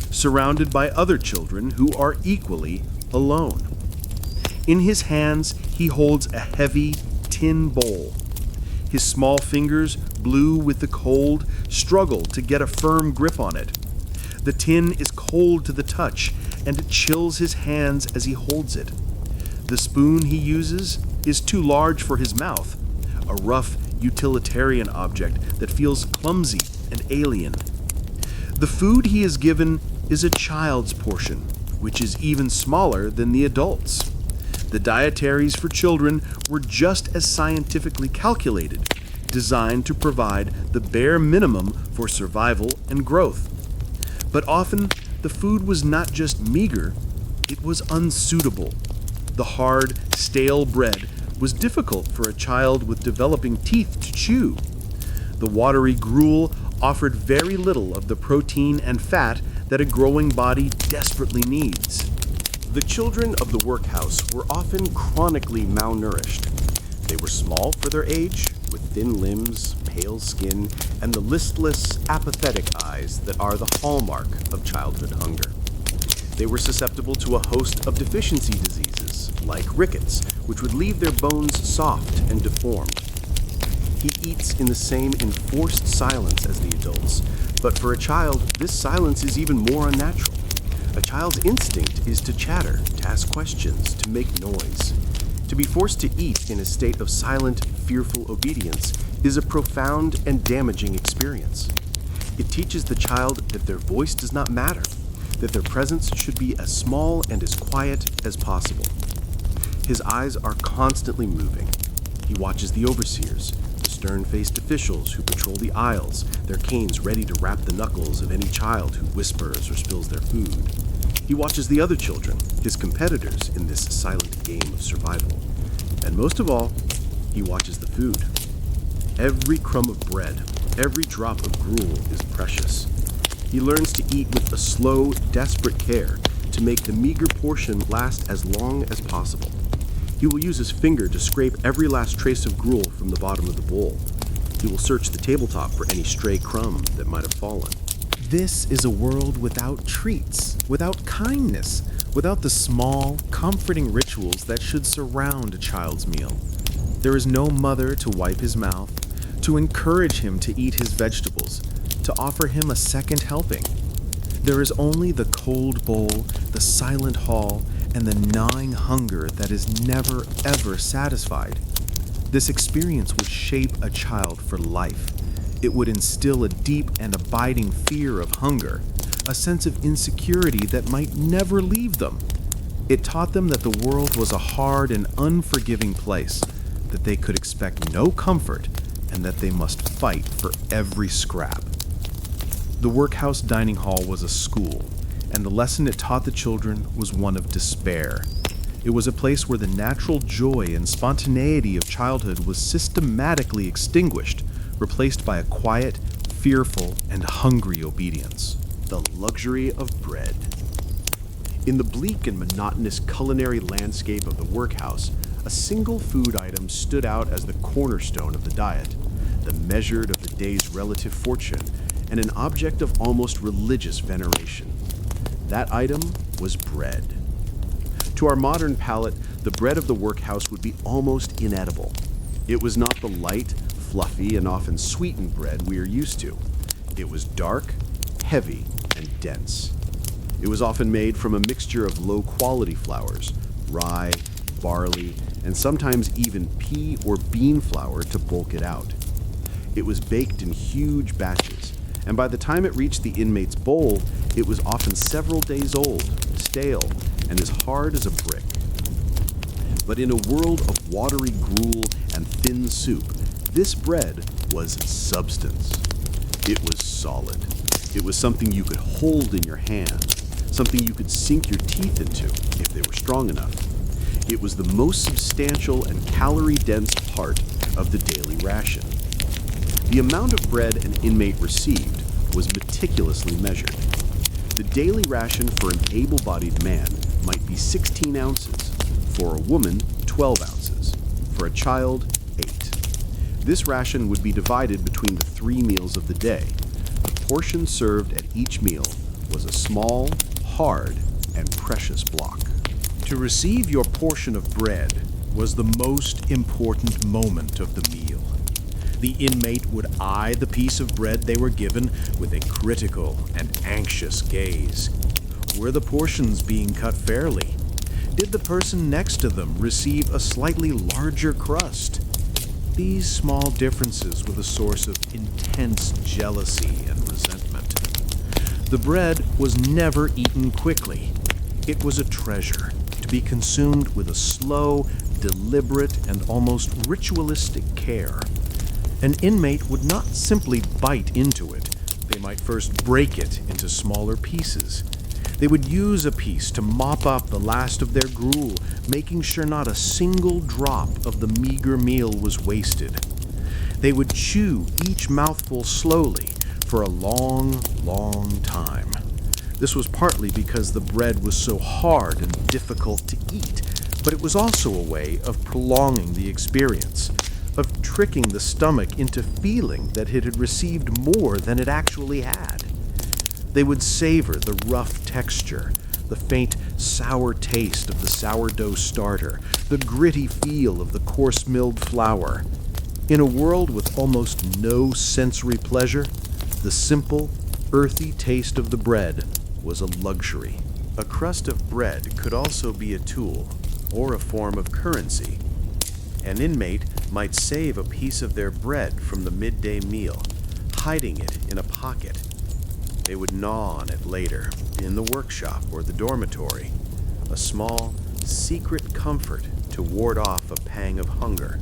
surrounded by other children who are equally alone. In his hands, he holds a heavy tin bowl. His small fingers, blue with the cold, struggle to get a firm grip on it. The tin is cold to the touch, and it chills his hands as he holds it. The spoon he uses is too large for his mouth, a rough, utilitarian object that feels clumsy and alien. The food he is given is a child's portion, which is even smaller than the adults. The dietaries for children were just as scientifically calculated, designed to provide the bare minimum for survival and growth. But often, the food was not just meager, it was unsuitable. The hard, stale bread was difficult for a child with developing teeth to chew. The watery gruel offered very little of the protein and fat that a growing body desperately needs. The children of the workhouse were often chronically malnourished. They were small for their age, with thin limbs, pale skin, and the listless, apathetic eyes that are the hallmark of childhood hunger. They were susceptible to a host of deficiency diseases, like rickets, which would leave their bones soft and deformed. He eats in the same enforced silence as the adults, but for a child, this silence is even more unnatural. A child's instinct is to chatter, to ask questions, to make noise. To be forced to eat in a state of silent, fearful obedience is a profound and damaging experience. It teaches the child that their voice does not matter, that their presence should be as small and as quiet as possible. His eyes are constantly moving. He watches the overseers, the stern-faced officials who patrol the aisles, their canes ready to rap the knuckles of any child who whispers or spills their food. He watches the other children, his competitors in this silent game of survival. And most of all, he watches the food. Every crumb of bread, every drop of gruel is precious. He learns to eat with a slow, desperate care to make the meager portion last as long as possible. He will use his finger to scrape every last trace of gruel from the bottom of the bowl. He will search the tabletop for any stray crumb that might have fallen. This is a world without treats, without kindness, without the small, comforting rituals that should surround a child's meal. There is no mother to wipe his mouth, to encourage him to eat his vegetables, to offer him a second helping. There is only the cold bowl, the silent hall, and the gnawing hunger that is never, ever satisfied. This experience would shape a child for life. It would instill a deep and abiding fear of hunger, a sense of insecurity that might never leave them. It taught them that the world was a hard and unforgiving place, that they could expect no comfort, and that they must fight for every scrap. The workhouse dining hall was a school, and the lesson it taught the children was one of despair. It was a place where the natural joy and spontaneity of childhood was systematically extinguished, replaced by a quiet, fearful, and hungry obedience. The luxury of bread. In the bleak and monotonous culinary landscape of the workhouse, a single food item stood out as the cornerstone of the diet, the measured of the day's relative fortune, and an object of almost religious veneration. That item was bread. To our modern palate, the bread of the workhouse would be almost inedible. It was not the light, fluffy, and often sweetened bread we are used to. It was dark, heavy, and dense. It was often made from a mixture of low-quality flours, rye, barley, and sometimes even pea or bean flour to bulk it out. It was baked in huge batches, and by the time it reached the inmate's bowl, it was often several days old, stale, and as hard as a brick. But in a world of watery gruel and thin soup, this bread was substance. It was solid. It was something you could hold in your hand, something you could sink your teeth into if they were strong enough. It was the most substantial and calorie-dense part of the daily ration. The amount of bread an inmate received was meticulously measured. The daily ration for an able-bodied man might be 16 ounces, for a woman 12 ounces, for a child 8. This ration would be divided between the 3 meals of the day. The portion served at each meal was a small, hard, and precious block. To receive your portion of bread was the most important moment of the meal. The inmate would eye the piece of bread they were given with a critical and anxious gaze. Were the portions being cut fairly? Did the person next to them receive a slightly larger crust? These small differences were the source of intense jealousy and resentment. The bread was never eaten quickly. It was a treasure, to be consumed with a slow, deliberate, and almost ritualistic care. An inmate would not simply bite into it. They might first break it into smaller pieces. They would use a piece to mop up the last of their gruel, making sure not a single drop of the meager meal was wasted. They would chew each mouthful slowly for a long, long time. This was partly because the bread was so hard and difficult to eat, but it was also a way of prolonging the experience, of tricking the stomach into feeling that it had received more than it actually had. They would savor the rough texture, the faint sour taste of the sourdough starter, the gritty feel of the coarse milled flour. In a world with almost no sensory pleasure, the simple, earthy taste of the bread was a luxury. A crust of bread could also be a tool or a form of currency. An inmate might save a piece of their bread from the midday meal, hiding it in a pocket. They would gnaw on it later, in the workshop or the dormitory, a small, secret comfort to ward off a pang of hunger.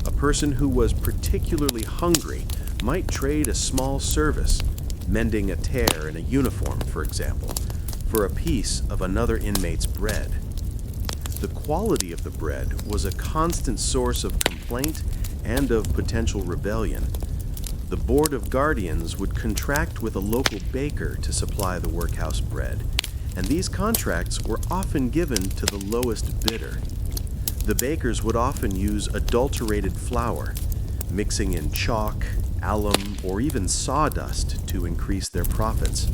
A person who was particularly hungry might trade a small service, mending a tear in a uniform, for example, for a piece of another inmate's bread. The quality of the bread was a constant source of complaint and of potential rebellion. The Board of Guardians would contract with a local baker to supply the workhouse bread, and these contracts were often given to the lowest bidder. The bakers would often use adulterated flour, mixing in chalk, alum, or even sawdust to increase their profits.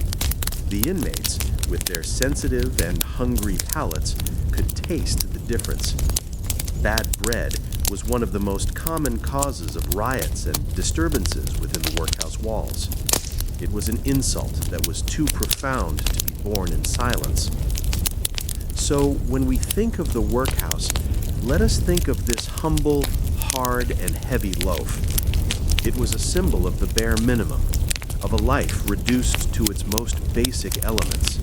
The inmates, with their sensitive and hungry palates, could taste the difference. Bad bread was one of the most common causes of riots and disturbances within the workhouse walls. It was an insult that was too profound to be borne in silence. So when we think of the workhouse, let us think of this humble, hard, and heavy loaf. It was a symbol of the bare minimum, of a life reduced to its most basic elements.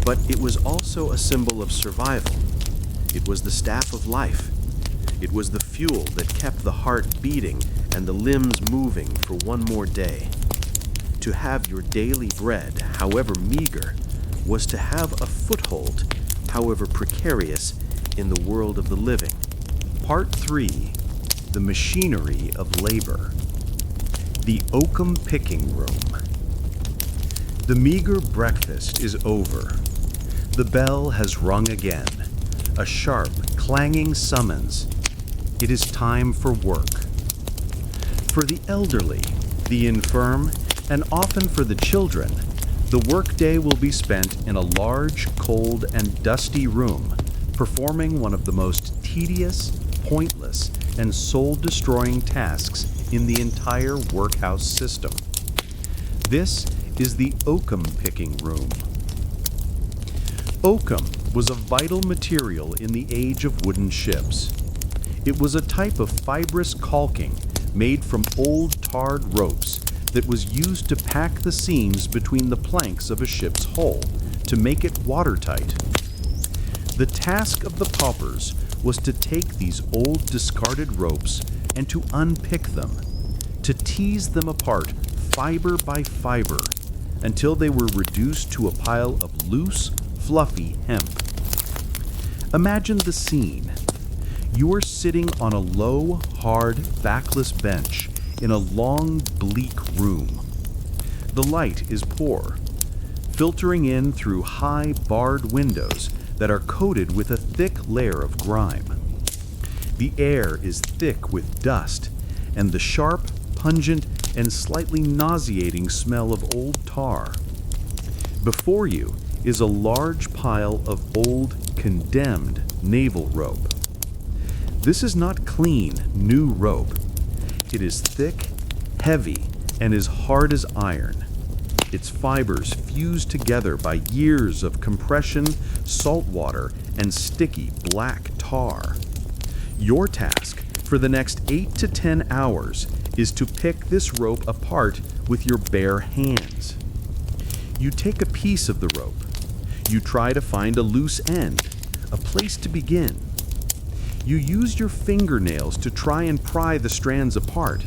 But it was also a symbol of survival. It was the staff of life. It was the fuel that kept the heart beating and the limbs moving for one more day. To have your daily bread, however meager, was to have a foothold, however precarious, in the world of the living. Part 3. The Machinery of Labor. The Oakum Picking Room. The meager breakfast is over. The bell has rung again, a sharp, clanging summons. It is time for work. For the elderly, the infirm, and often for the children, the workday will be spent in a large, cold, and dusty room, performing one of the most tedious, pointless, and soul-destroying tasks in the entire workhouse system. This is the oakum picking room. Oakum was a vital material in the age of wooden ships. It was a type of fibrous caulking made from old tarred ropes that was used to pack the seams between the planks of a ship's hull to make it watertight. The task of the paupers was to take these old discarded ropes and to unpick them, to tease them apart fiber by fiber until they were reduced to a pile of loose, fluffy hemp. Imagine the scene. You are sitting on a low, hard, backless bench in a long, bleak room. The light is poor, filtering in through high, barred windows that are coated with a thick layer of grime. The air is thick with dust, and the sharp, pungent, and slightly nauseating smell of old tar. Before you is a large pile of old, condemned naval rope. This is not clean, new rope. It is thick, heavy, and as hard as iron. Its fibers fused together by years of compression, salt water, and sticky black tar. Your task for the next 8 to 10 hours is to pick this rope apart with your bare hands. You take a piece of the rope. You try to find a loose end, a place to begin. You use your fingernails to try and pry the strands apart.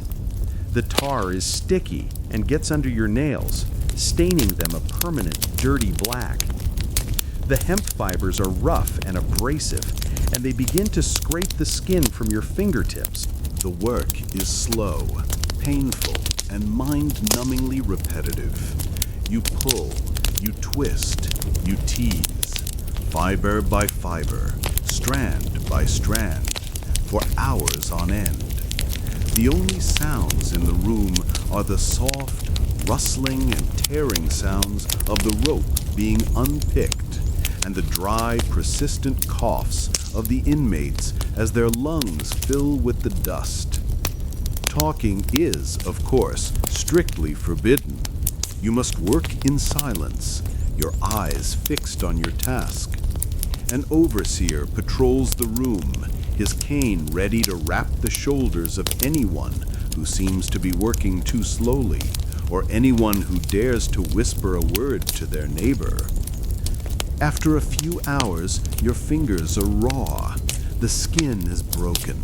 The tar is sticky and gets under your nails, staining them a permanent, dirty black. The hemp fibers are rough and abrasive, and they begin to scrape the skin from your fingertips. The work is slow, painful, and mind-numbingly repetitive. You pull, you twist, you tease, fiber by fiber, strand by strand, for hours on end. The only sounds in the room are the soft, rustling and tearing sounds of the rope being unpicked, and the dry, persistent coughs of the inmates as their lungs fill with the dust. Talking is, of course, strictly forbidden. You must work in silence, your eyes fixed on your task. An overseer patrols the room, his cane ready to wrap the shoulders of anyone who seems to be working too slowly, or anyone who dares to whisper a word to their neighbor. After a few hours, your fingers are raw. The skin is broken.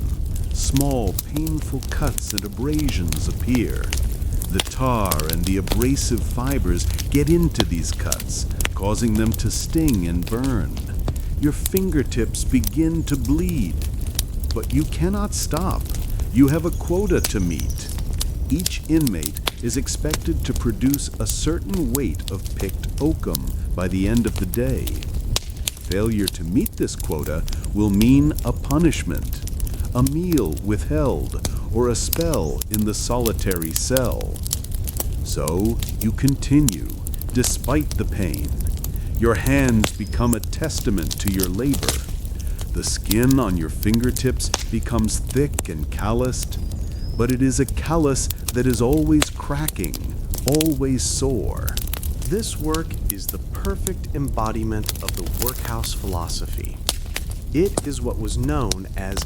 Small, painful cuts and abrasions appear. The tar and the abrasive fibers get into these cuts, causing them to sting and burn. Your fingertips begin to bleed. But you cannot stop. You have a quota to meet. Each inmate is expected to produce a certain weight of picked oakum by the end of the day. Failure to meet this quota will mean a punishment, a meal withheld, or a spell in the solitary cell. So you continue, despite the pain. Your hands become a testament to your labor. The skin on your fingertips becomes thick and calloused, but it is a callus that is always cracking, always sore. This work is the perfect embodiment of the workhouse philosophy. It is what was known as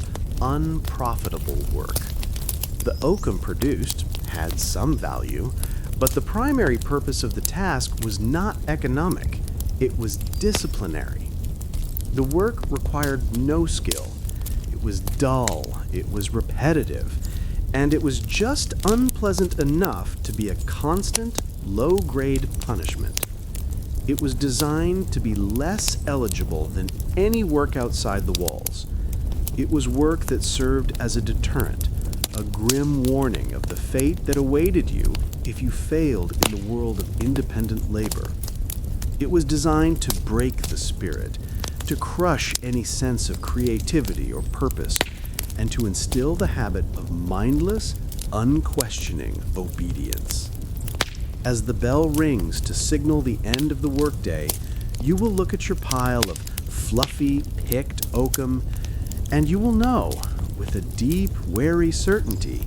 unprofitable work. The oakum produced had some value, but the primary purpose of the task was not economic. It was disciplinary. The work required no skill. It was dull, it was repetitive, and it was just unpleasant enough to be a constant, low-grade punishment. It was designed to be less eligible than any work outside the walls. It was work that served as a deterrent, a grim warning of the fate that awaited you if you failed in the world of independent labor. It was designed to break the spirit, to crush any sense of creativity or purpose, and to instill the habit of mindless, unquestioning obedience. As the bell rings to signal the end of the workday, you will look at your pile of fluffy, picked oakum, and you will know, with a deep, wary certainty,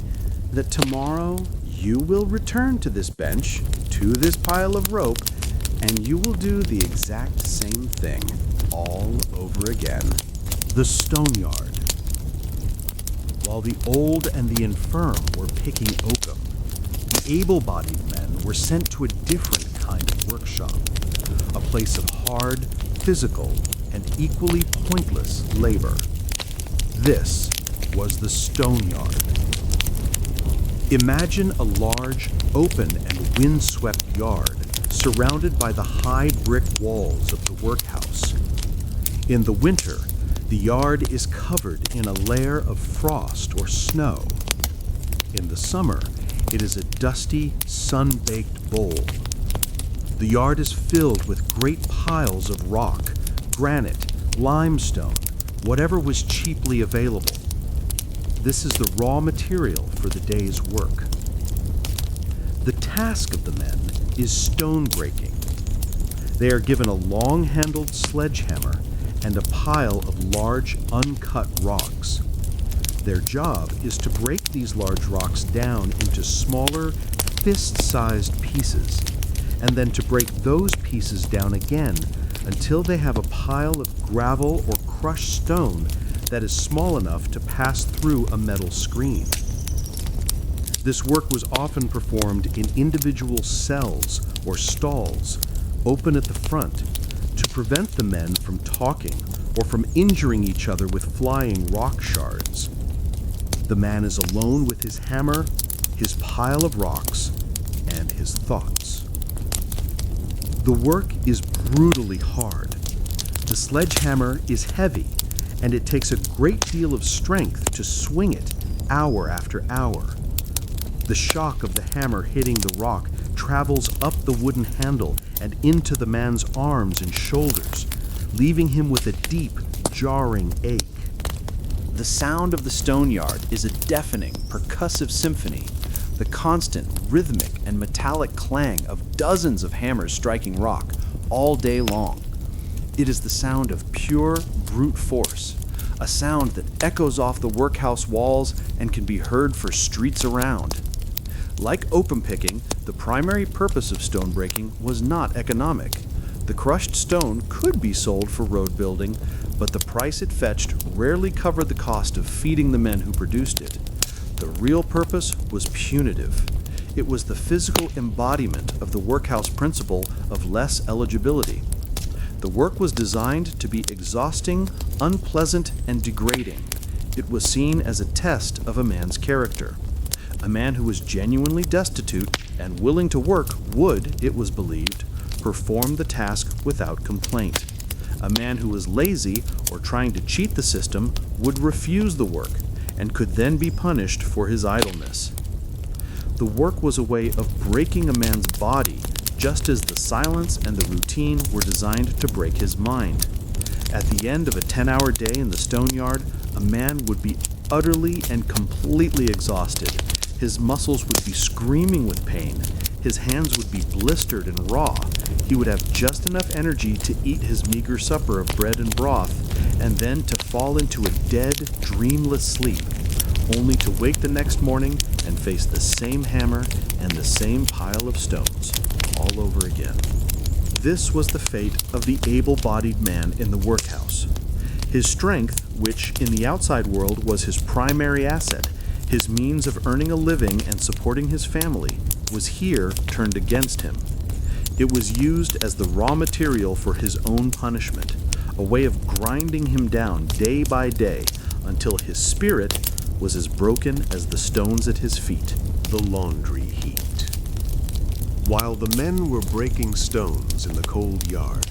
that tomorrow you will return to this bench, to this pile of rope, and you will do the exact same thing all over again. The stone yard. While the old and the infirm were picking oakum, the able-bodied men were sent to a different kind of workshop, a place of hard, physical, and equally pointless labor. This was the stone yard. Imagine a large, open, and windswept yard surrounded by the high brick walls of the workhouse. In the winter, the yard is covered in a layer of frost or snow. In the summer, it is a dusty, sun-baked bowl. The yard is filled with great piles of rock, granite, limestone, whatever was cheaply available. This is the raw material for the day's work. The task of the men is stone breaking. They are given a long-handled sledgehammer and a pile of large, uncut rocks. Their job is to break these large rocks down into smaller, fist-sized pieces, and then to break those pieces down again until they have a pile of gravel or crushed stone that is small enough to pass through a metal screen. This work was often performed in individual cells or stalls, open at the front to prevent the men from talking or from injuring each other with flying rock shards. The man is alone with his hammer, his pile of rocks, and his thoughts. The work is brutally hard. The sledgehammer is heavy, and it takes a great deal of strength to swing it hour after hour. The shock of the hammer hitting the rock travels up the wooden handle and into the man's arms and shoulders, leaving him with a deep, jarring ache. The sound of the stone yard is a deafening, percussive symphony, the constant, rhythmic, and metallic clang of dozens of hammers striking rock all day long. It is the sound of pure, brute force, a sound that echoes off the workhouse walls and can be heard for streets around. Like open picking, the primary purpose of stone breaking was not economic. The crushed stone could be sold for road building, but the price it fetched rarely covered the cost of feeding the men who produced it. The real purpose was punitive. It was the physical embodiment of the workhouse principle of less eligibility. The work was designed to be exhausting, unpleasant, and degrading. It was seen as a test of a man's character. A man who was genuinely destitute and willing to work would, it was believed, perform the task without complaint. A man who was lazy or trying to cheat the system would refuse the work and could then be punished for his idleness. The work was a way of breaking a man's body, just as the silence and the routine were designed to break his mind. At the end of a 10-hour day in the stone yard, a man would be utterly and completely exhausted. His muscles would be screaming with pain. His hands would be blistered and raw. He would have just enough energy to eat his meager supper of bread and broth, and then to fall into a dead, dreamless sleep, only to wake the next morning and face the same hammer and the same pile of stones all over again. This was the fate of the able-bodied man in the workhouse. His strength, which in the outside world was his primary asset, his means of earning a living and supporting his family, was here turned against him. It was used as the raw material for his own punishment, a way of grinding him down day by day until his spirit was as broken as the stones at his feet. The laundry heat. While the men were breaking stones in the cold yard,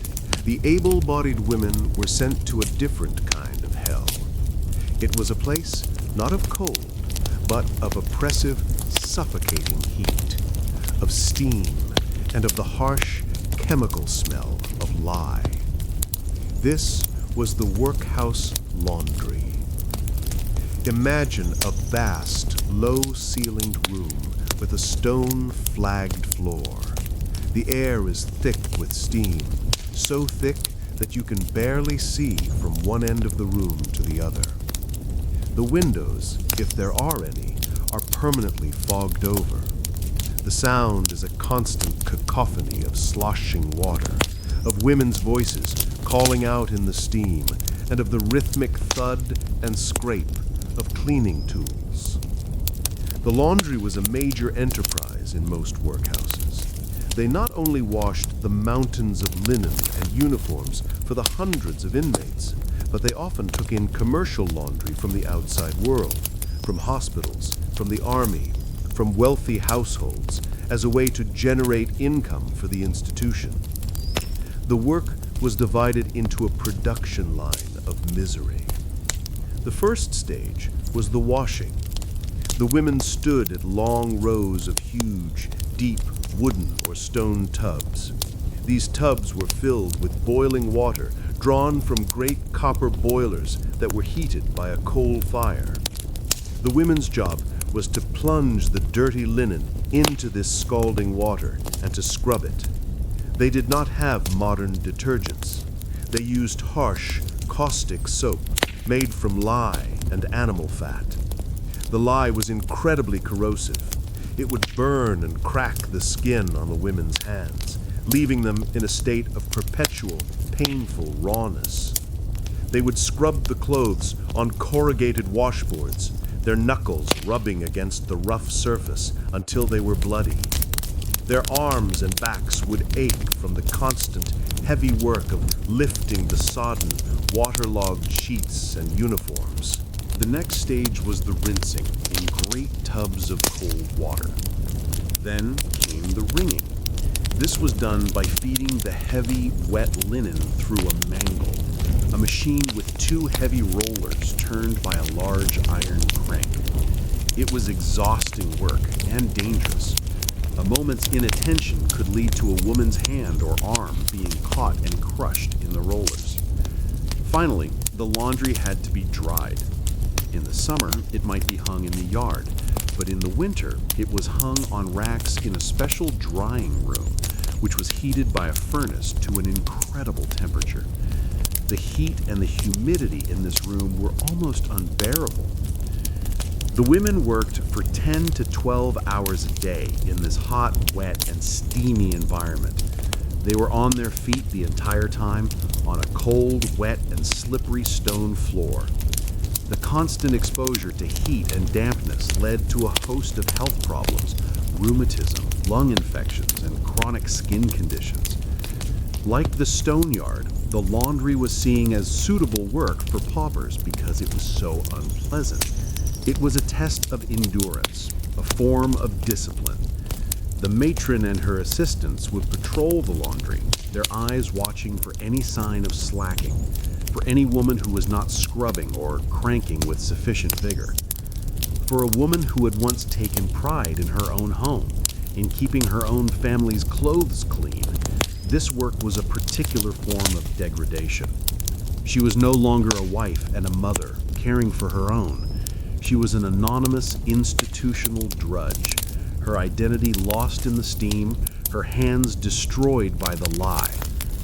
the able-bodied women were sent to a different kind of hell. It was a place not of cold, but of oppressive, suffocating heat, of steam, and of the harsh chemical smell of lye. This was the workhouse laundry. Imagine a vast, low-ceilinged room with a stone-flagged floor. The air is thick with steam, so thick that you can barely see from one end of the room to the other. The windows, if there are any, are permanently fogged over. The sound is a constant cacophony of sloshing water, of women's voices calling out in the steam, and of the rhythmic thud and scrape of cleaning tools. The laundry was a major enterprise in most workhouses. They not only washed the mountains of linen and uniforms for the hundreds of inmates, but they often took in commercial laundry from the outside world, from hospitals, from the army, from wealthy households, as a way to generate income for the institution. The work was divided into a production line of misery. The first stage was the washing. The women stood at long rows of huge, deep wooden or stone tubs. These tubs were filled with boiling water drawn from great copper boilers that were heated by a coal fire. The women's job was to plunge the dirty linen into this scalding water and to scrub it. They did not have modern detergents. They used harsh, caustic soap made from lye and animal fat. The lye was incredibly corrosive. It would burn and crack the skin on the women's hands, leaving them in a state of perpetual, painful rawness. They would scrub the clothes on corrugated washboards, their knuckles rubbing against the rough surface until they were bloody. Their arms and backs would ache from the constant, heavy work of lifting the sodden, waterlogged sheets and uniforms. The next stage was the rinsing in great tubs of cold water. Then came the wringing. This was done by feeding the heavy, wet linen through a mangle, a machine with two heavy rollers turned by a large iron crank. It was exhausting work and dangerous. A moment's inattention could lead to a woman's hand or arm being caught and crushed in the rollers. Finally, the laundry had to be dried. In the summer, it might be hung in the yard, but in the winter, it was hung on racks in a special drying room, which was heated by a furnace to an incredible temperature. The heat and the humidity in this room were almost unbearable. The women worked for 10 to 12 hours a day in this hot, wet, and steamy environment. They were on their feet the entire time, on a cold, wet, and slippery stone floor. The constant exposure to heat and dampness led to a host of health problems, rheumatism, lung infections, and chronic skin conditions. Like the stone yard, the laundry was seen as suitable work for paupers because it was so unpleasant. It was a test of endurance, a form of discipline. The matron and her assistants would patrol the laundry, their eyes watching for any sign of slacking, for any woman who was not scrubbing or cranking with sufficient vigor. For a woman who had once taken pride in her own home, in keeping her own family's clothes clean, this work was a particular form of degradation. She was no longer a wife and a mother, caring for her own. She was an anonymous institutional drudge, her identity lost in the steam, her hands destroyed by the lye,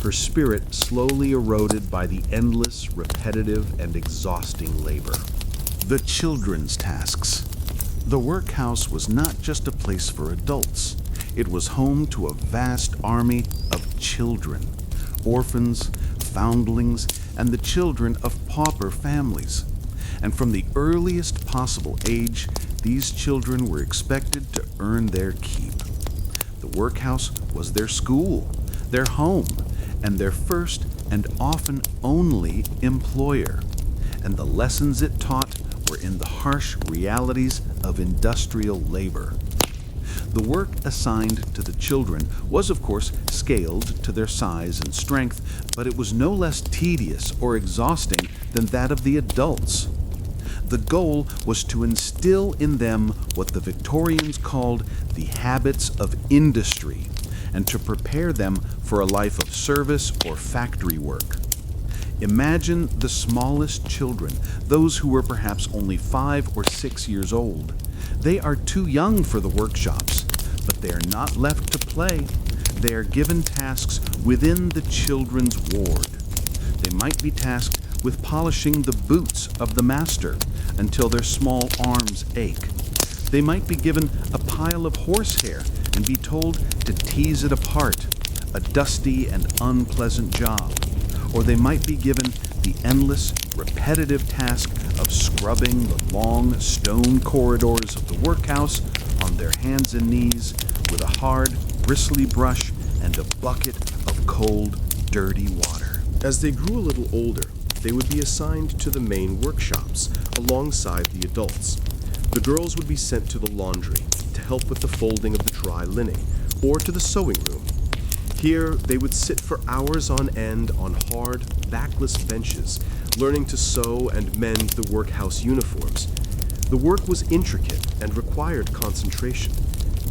her spirit slowly eroded by the endless, repetitive, and exhausting labor. The children's tasks. The workhouse was not just a place for adults. It was home to a vast army of children, orphans, foundlings, and the children of pauper families. And from the earliest possible age, these children were expected to earn their keep. The workhouse was their school, their home, and their first and often only employer. And the lessons it taught were in the harsh realities of industrial labor. The work assigned to the children was, of course, scaled to their size and strength, but it was no less tedious or exhausting than that of the adults. The goal was to instill in them what the Victorians called the habits of industry, and to prepare them for a life of service or factory work. Imagine the smallest children, those who were perhaps only 5 or 6 years old. They are too young for the workshops, but they are not left to play. They are given tasks within the children's ward. They might be tasked with polishing the boots of the master until their small arms ache. They might be given a pile of horsehair and be told to tease it apart, a dusty and unpleasant job. Or they might be given the endless, repetitive task of scrubbing the long stone corridors of the workhouse on their hands and knees with a hard, bristly brush and a bucket of cold, dirty water. As they grew a little older, they would be assigned to the main workshops alongside the adults. The girls would be sent to the laundry to help with the folding of the dry linen, or to the sewing room. Here, they would sit for hours on end on hard, backless benches, learning to sew and mend the workhouse uniforms. The work was intricate and required concentration.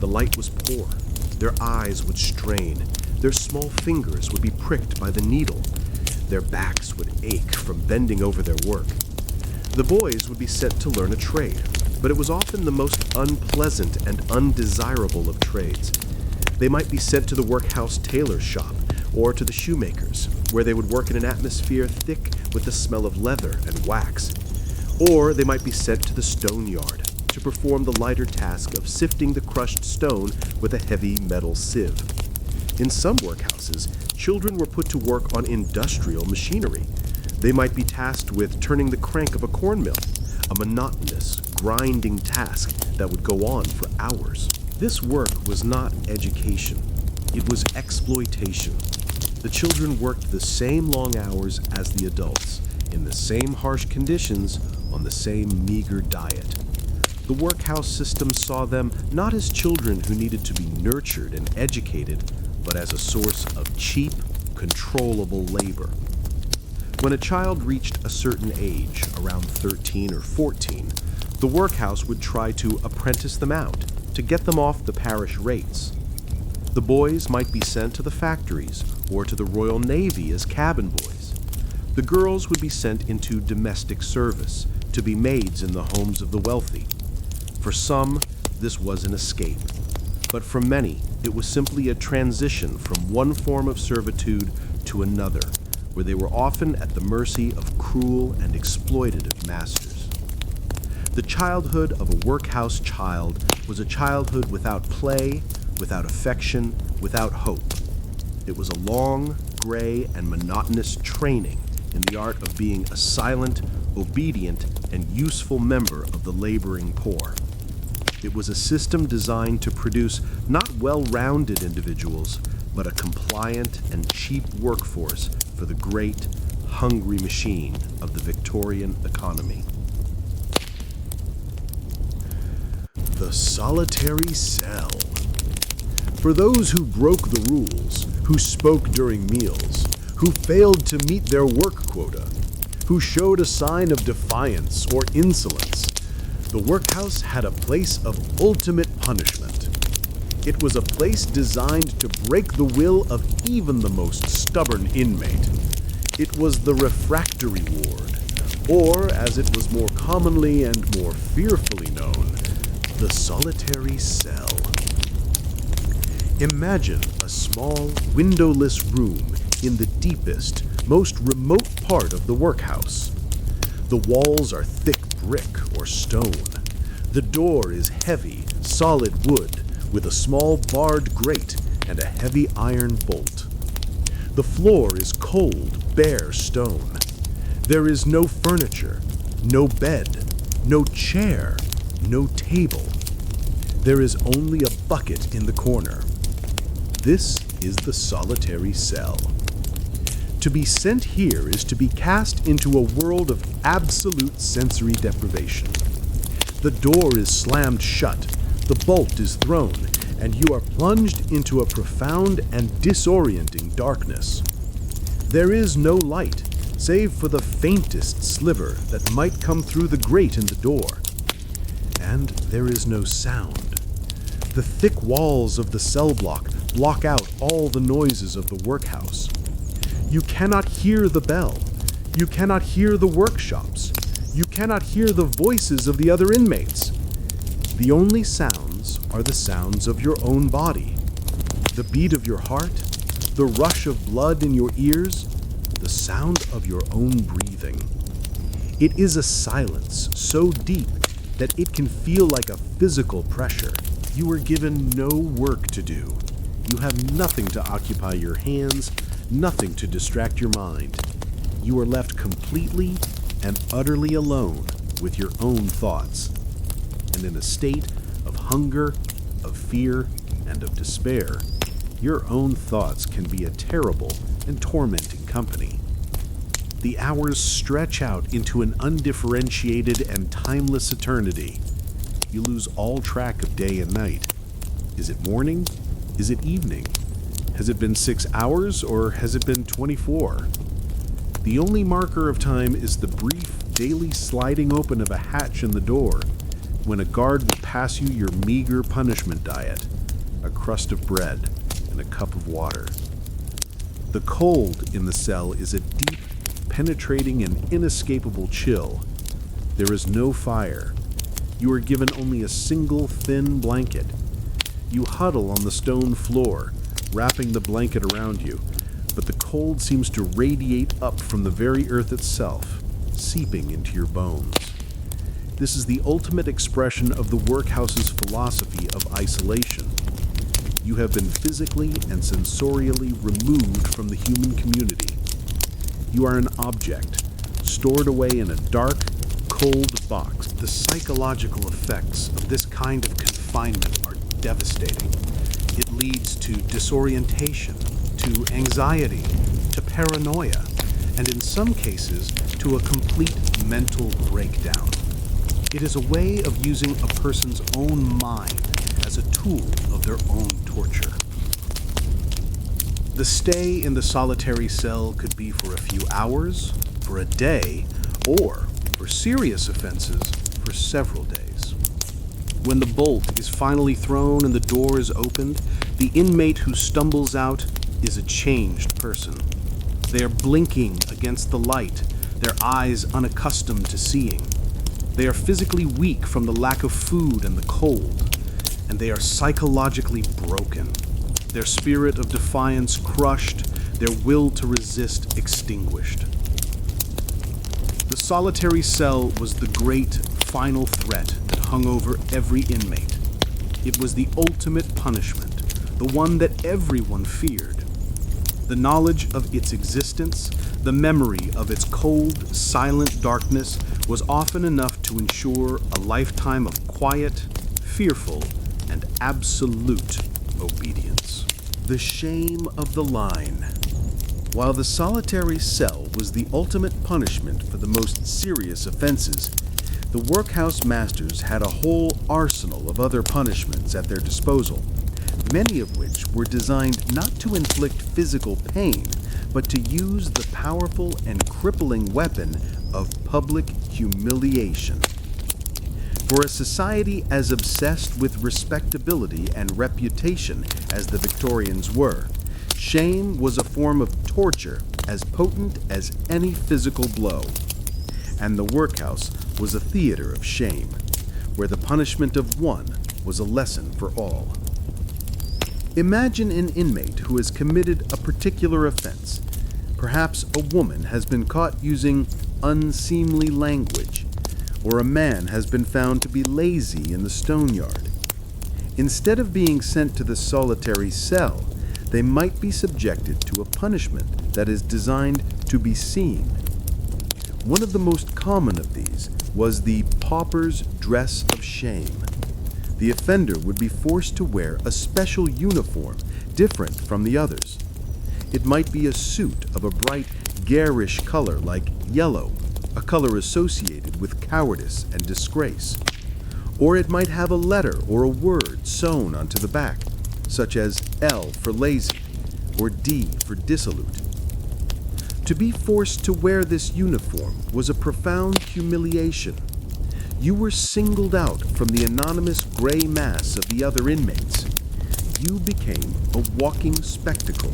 The light was poor. Their eyes would strain. Their small fingers would be pricked by the needle. Their backs would ache from bending over their work. The boys would be sent to learn a trade, but it was often the most unpleasant and undesirable of trades. They might be sent to the workhouse tailor's shop or to the shoemaker's, where they would work in an atmosphere thick with the smell of leather and wax. Or they might be sent to the stone yard to perform the lighter task of sifting the crushed stone with a heavy metal sieve. In some workhouses, children were put to work on industrial machinery. They might be tasked with turning the crank of a corn mill, a monotonous, grinding task that would go on for hours. This work was not education, it was exploitation. The children worked the same long hours as the adults, in the same harsh conditions, on the same meager diet. The workhouse system saw them not as children who needed to be nurtured and educated, but as a source of cheap, controllable labor. When a child reached a certain age, around 13 or 14, the workhouse would try to apprentice them out, to get them off the parish rates. The boys might be sent to the factories or to the Royal Navy as cabin boys. The girls would be sent into domestic service, to be maids in the homes of the wealthy. For some, this was an escape, but for many, it was simply a transition from one form of servitude to another, where they were often at the mercy of cruel and exploitative masters. The childhood of a workhouse child was a childhood without play, without affection, without hope. It was a long, gray, and monotonous training in the art of being a silent, obedient, and useful member of the laboring poor. It was a system designed to produce not well-rounded individuals, but a compliant and cheap workforce for the great, hungry machine of the Victorian economy. The solitary cell. For those who broke the rules, who spoke during meals, who failed to meet their work quota, who showed a sign of defiance or insolence, the workhouse had a place of ultimate punishment. It was a place designed to break the will of even the most stubborn inmate. It was the refractory ward, or, as it was more commonly and more fearfully known, the solitary cell. Imagine a small, windowless room in the deepest, most remote part of the workhouse. The walls are thick brick or stone. The door is heavy, solid wood with a small barred grate and a heavy iron bolt. The floor is cold, bare stone. There is no furniture, no bed, no chair, no table. There is only a bucket in the corner. This is the solitary cell. To be sent here is to be cast into a world of absolute sensory deprivation. The door is slammed shut, the bolt is thrown, and you are plunged into a profound and disorienting darkness. There is no light, save for the faintest sliver that might come through the grate in the door. And there is no sound. The thick walls of the cell block out all the noises of the workhouse. You cannot hear the bell. You cannot hear the workshops. You cannot hear the voices of the other inmates. The only sounds are the sounds of your own body. The beat of your heart, the rush of blood in your ears, the sound of your own breathing. It is a silence so deep that it can feel like a physical pressure. You are given no work to do. You have nothing to occupy your hands, nothing to distract your mind. You are left completely and utterly alone with your own thoughts. And in a state of hunger, of fear, and of despair, your own thoughts can be a terrible and tormenting company. The hours stretch out into an undifferentiated and timeless eternity. You lose all track of day and night. Is it morning? Is it evening? Has it been 6 hours or has it been 24? The only marker of time is the brief daily sliding open of a hatch in the door when a guard will pass you your meager punishment diet, a crust of bread and a cup of water. The cold in the cell is a deep, penetrating and inescapable chill. There is no fire. You are given only a single thin blanket. You huddle on the stone floor, wrapping the blanket around you, but the cold seems to radiate up from the very earth itself, seeping into your bones. This is the ultimate expression of the workhouse's philosophy of isolation. You have been physically and sensorially removed from the human community. You are an object, stored away in a dark, cold box. The psychological effects of this kind of confinement are devastating. It leads to disorientation, to anxiety, to paranoia, and in some cases, to a complete mental breakdown. It is a way of using a person's own mind as a tool of their own torture. The stay in the solitary cell could be for a few hours, for a day, or, for serious offenses, for several days. When the bolt is finally thrown and the door is opened, the inmate who stumbles out is a changed person. They are blinking against the light, their eyes unaccustomed to seeing. They are physically weak from the lack of food and the cold, and they are psychologically broken. Their spirit of defiance crushed, their will to resist extinguished. The solitary cell was the great final threat that hung over every inmate. It was the ultimate punishment, the one that everyone feared. The knowledge of its existence, the memory of its cold, silent darkness was often enough to ensure a lifetime of quiet, fearful, and absolute obedience. The shame of the line. While the solitary cell was the ultimate punishment for the most serious offenses, the workhouse masters had a whole arsenal of other punishments at their disposal, many of which were designed not to inflict physical pain, but to use the powerful and crippling weapon of public humiliation. For a society as obsessed with respectability and reputation as the Victorians were, shame was a form of torture as potent as any physical blow. And the workhouse was a theater of shame, where the punishment of one was a lesson for all. Imagine an inmate who has committed a particular offense. Perhaps a woman has been caught using unseemly language, or a man has been found to be lazy in the stone yard. Instead of being sent to the solitary cell, they might be subjected to a punishment that is designed to be seen. One of the most common of these was the pauper's dress of shame. The offender would be forced to wear a special uniform different from the others. It might be a suit of a bright, garish color like yellow, a color associated with cowardice and disgrace. Or it might have a letter or a word sewn onto the back, such as L for lazy or D for dissolute. To be forced to wear this uniform was a profound humiliation. You were singled out from the anonymous gray mass of the other inmates. You became a walking spectacle,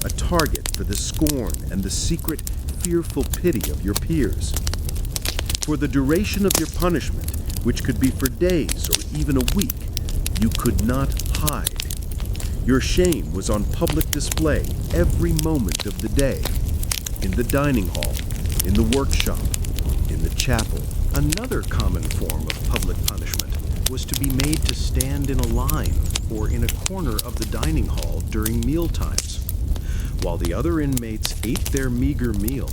a target for the scorn and the secret, fearful pity of your peers. For the duration of your punishment, which could be for days or even a week, you could not hide. Your shame was on public display every moment of the day, in the dining hall, in the workshop, in the chapel. Another common form of public punishment was to be made to stand in a line or in a corner of the dining hall during meal times. While the other inmates ate their meager meal,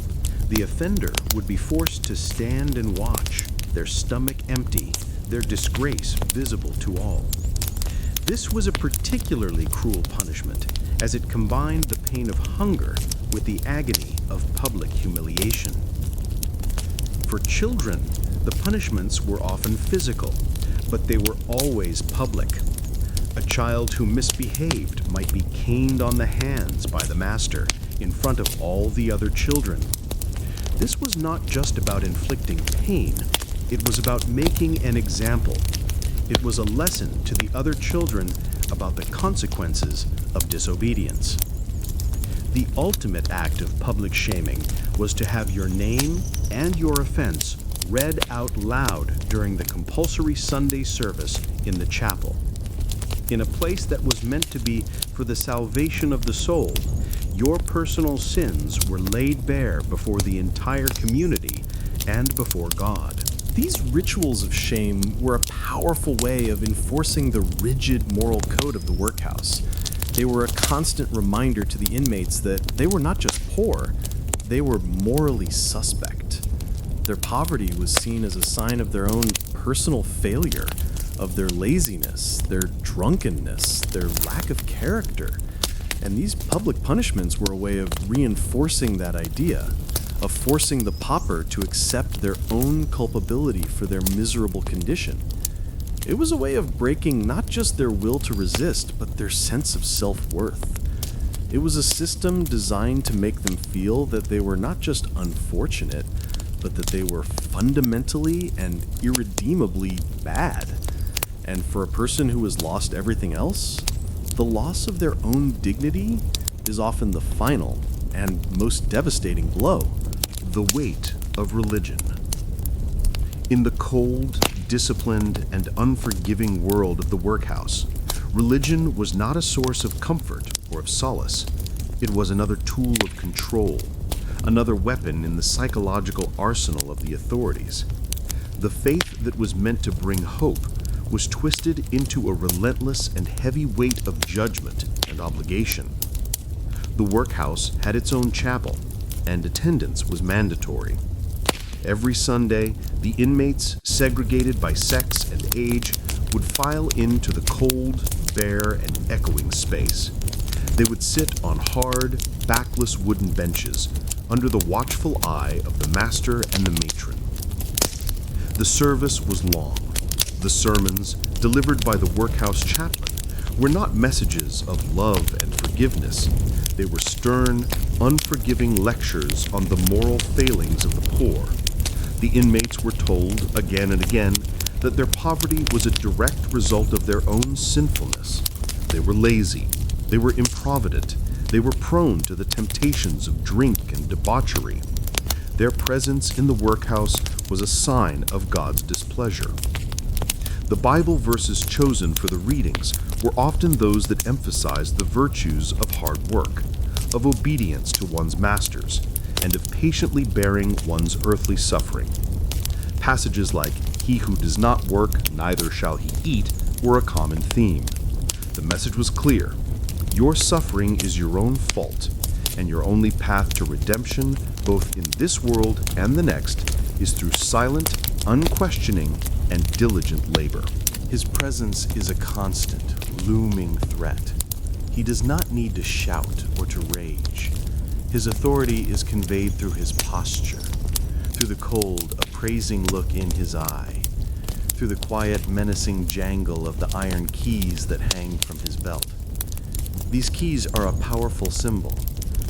the offender would be forced to stand and watch, their stomach empty, their disgrace visible to all. This was a particularly cruel punishment, as it combined the pain of hunger with the agony of public humiliation. For children, the punishments were often physical, but they were always public. A child who misbehaved might be caned on the hands by the master in front of all the other children. This was not just about inflicting pain, it was about making an example. It was a lesson to the other children about the consequences of disobedience. The ultimate act of public shaming was to have your name and your offense read out loud during the compulsory Sunday service in the chapel. In a place that was meant to be for the salvation of the soul, your personal sins were laid bare before the entire community and before God. These rituals of shame were a powerful way of enforcing the rigid moral code of the workhouse. They were a constant reminder to the inmates that they were not just poor, they were morally suspect. Their poverty was seen as a sign of their own personal failure, of their laziness, their drunkenness, their lack of character. And these public punishments were a way of reinforcing that idea, of forcing the pauper to accept their own culpability for their miserable condition. It was a way of breaking not just their will to resist, but their sense of self-worth. It was a system designed to make them feel that they were not just unfortunate, but that they were fundamentally and irredeemably bad. And for a person who has lost everything else, the loss of their own dignity is often the final and most devastating blow. The weight of religion. In the cold, disciplined, and unforgiving world of the workhouse, religion was not a source of comfort or of solace. It was another tool of control, another weapon in the psychological arsenal of the authorities. The faith that was meant to bring hope was twisted into a relentless and heavy weight of judgment and obligation. The workhouse had its own chapel, and attendance was mandatory. Every Sunday, the inmates, segregated by sex and age, would file into the cold, bare, and echoing space. They would sit on hard, backless wooden benches under the watchful eye of the master and the matron. The service was long. The sermons, delivered by the workhouse chaplain, were not messages of love and forgiveness. They were stern, unforgiving lectures on the moral failings of the poor. The inmates were told again and again that their poverty was a direct result of their own sinfulness. They were lazy. They were improvident. They were prone to the temptations of drink and debauchery. Their presence in the workhouse was a sign of God's displeasure. The Bible verses chosen for the readings were often those that emphasized the virtues of hard work, of obedience to one's masters, and of patiently bearing one's earthly suffering. Passages like, "He who does not work, neither shall he eat," were a common theme. The message was clear. Your suffering is your own fault, and your only path to redemption, both in this world and the next, is through silent, unquestioning, and diligent labor. His presence is a constant, looming threat. He does not need to shout or to rage. His authority is conveyed through his posture, through the cold, appraising look in his eye, through the quiet, menacing jangle of the iron keys that hang from his belt. These keys are a powerful symbol.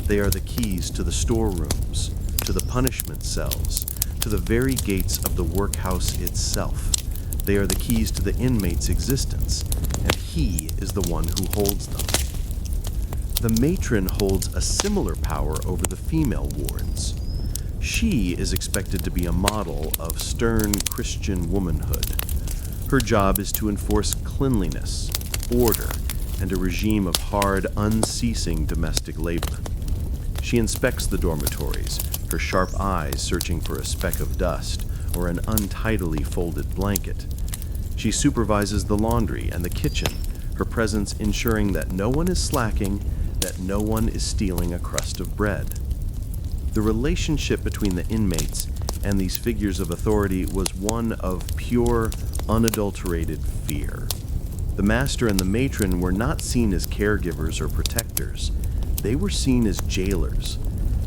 They are the keys to the storerooms, to the punishment cells, to the very gates of the workhouse itself. They are the keys to the inmate's existence, and he is the one who holds them. The matron holds a similar power over the female wards. She is expected to be a model of stern Christian womanhood. Her job is to enforce cleanliness, order, and a regime of hard, unceasing domestic labor. She inspects the dormitories, her sharp eyes searching for a speck of dust or an untidily folded blanket. She supervises the laundry and the kitchen, her presence ensuring that no one is slacking, that no one is stealing a crust of bread. The relationship between the inmates and these figures of authority was one of pure, unadulterated fear. The master and the matron were not seen as caregivers or protectors. They were seen as jailers.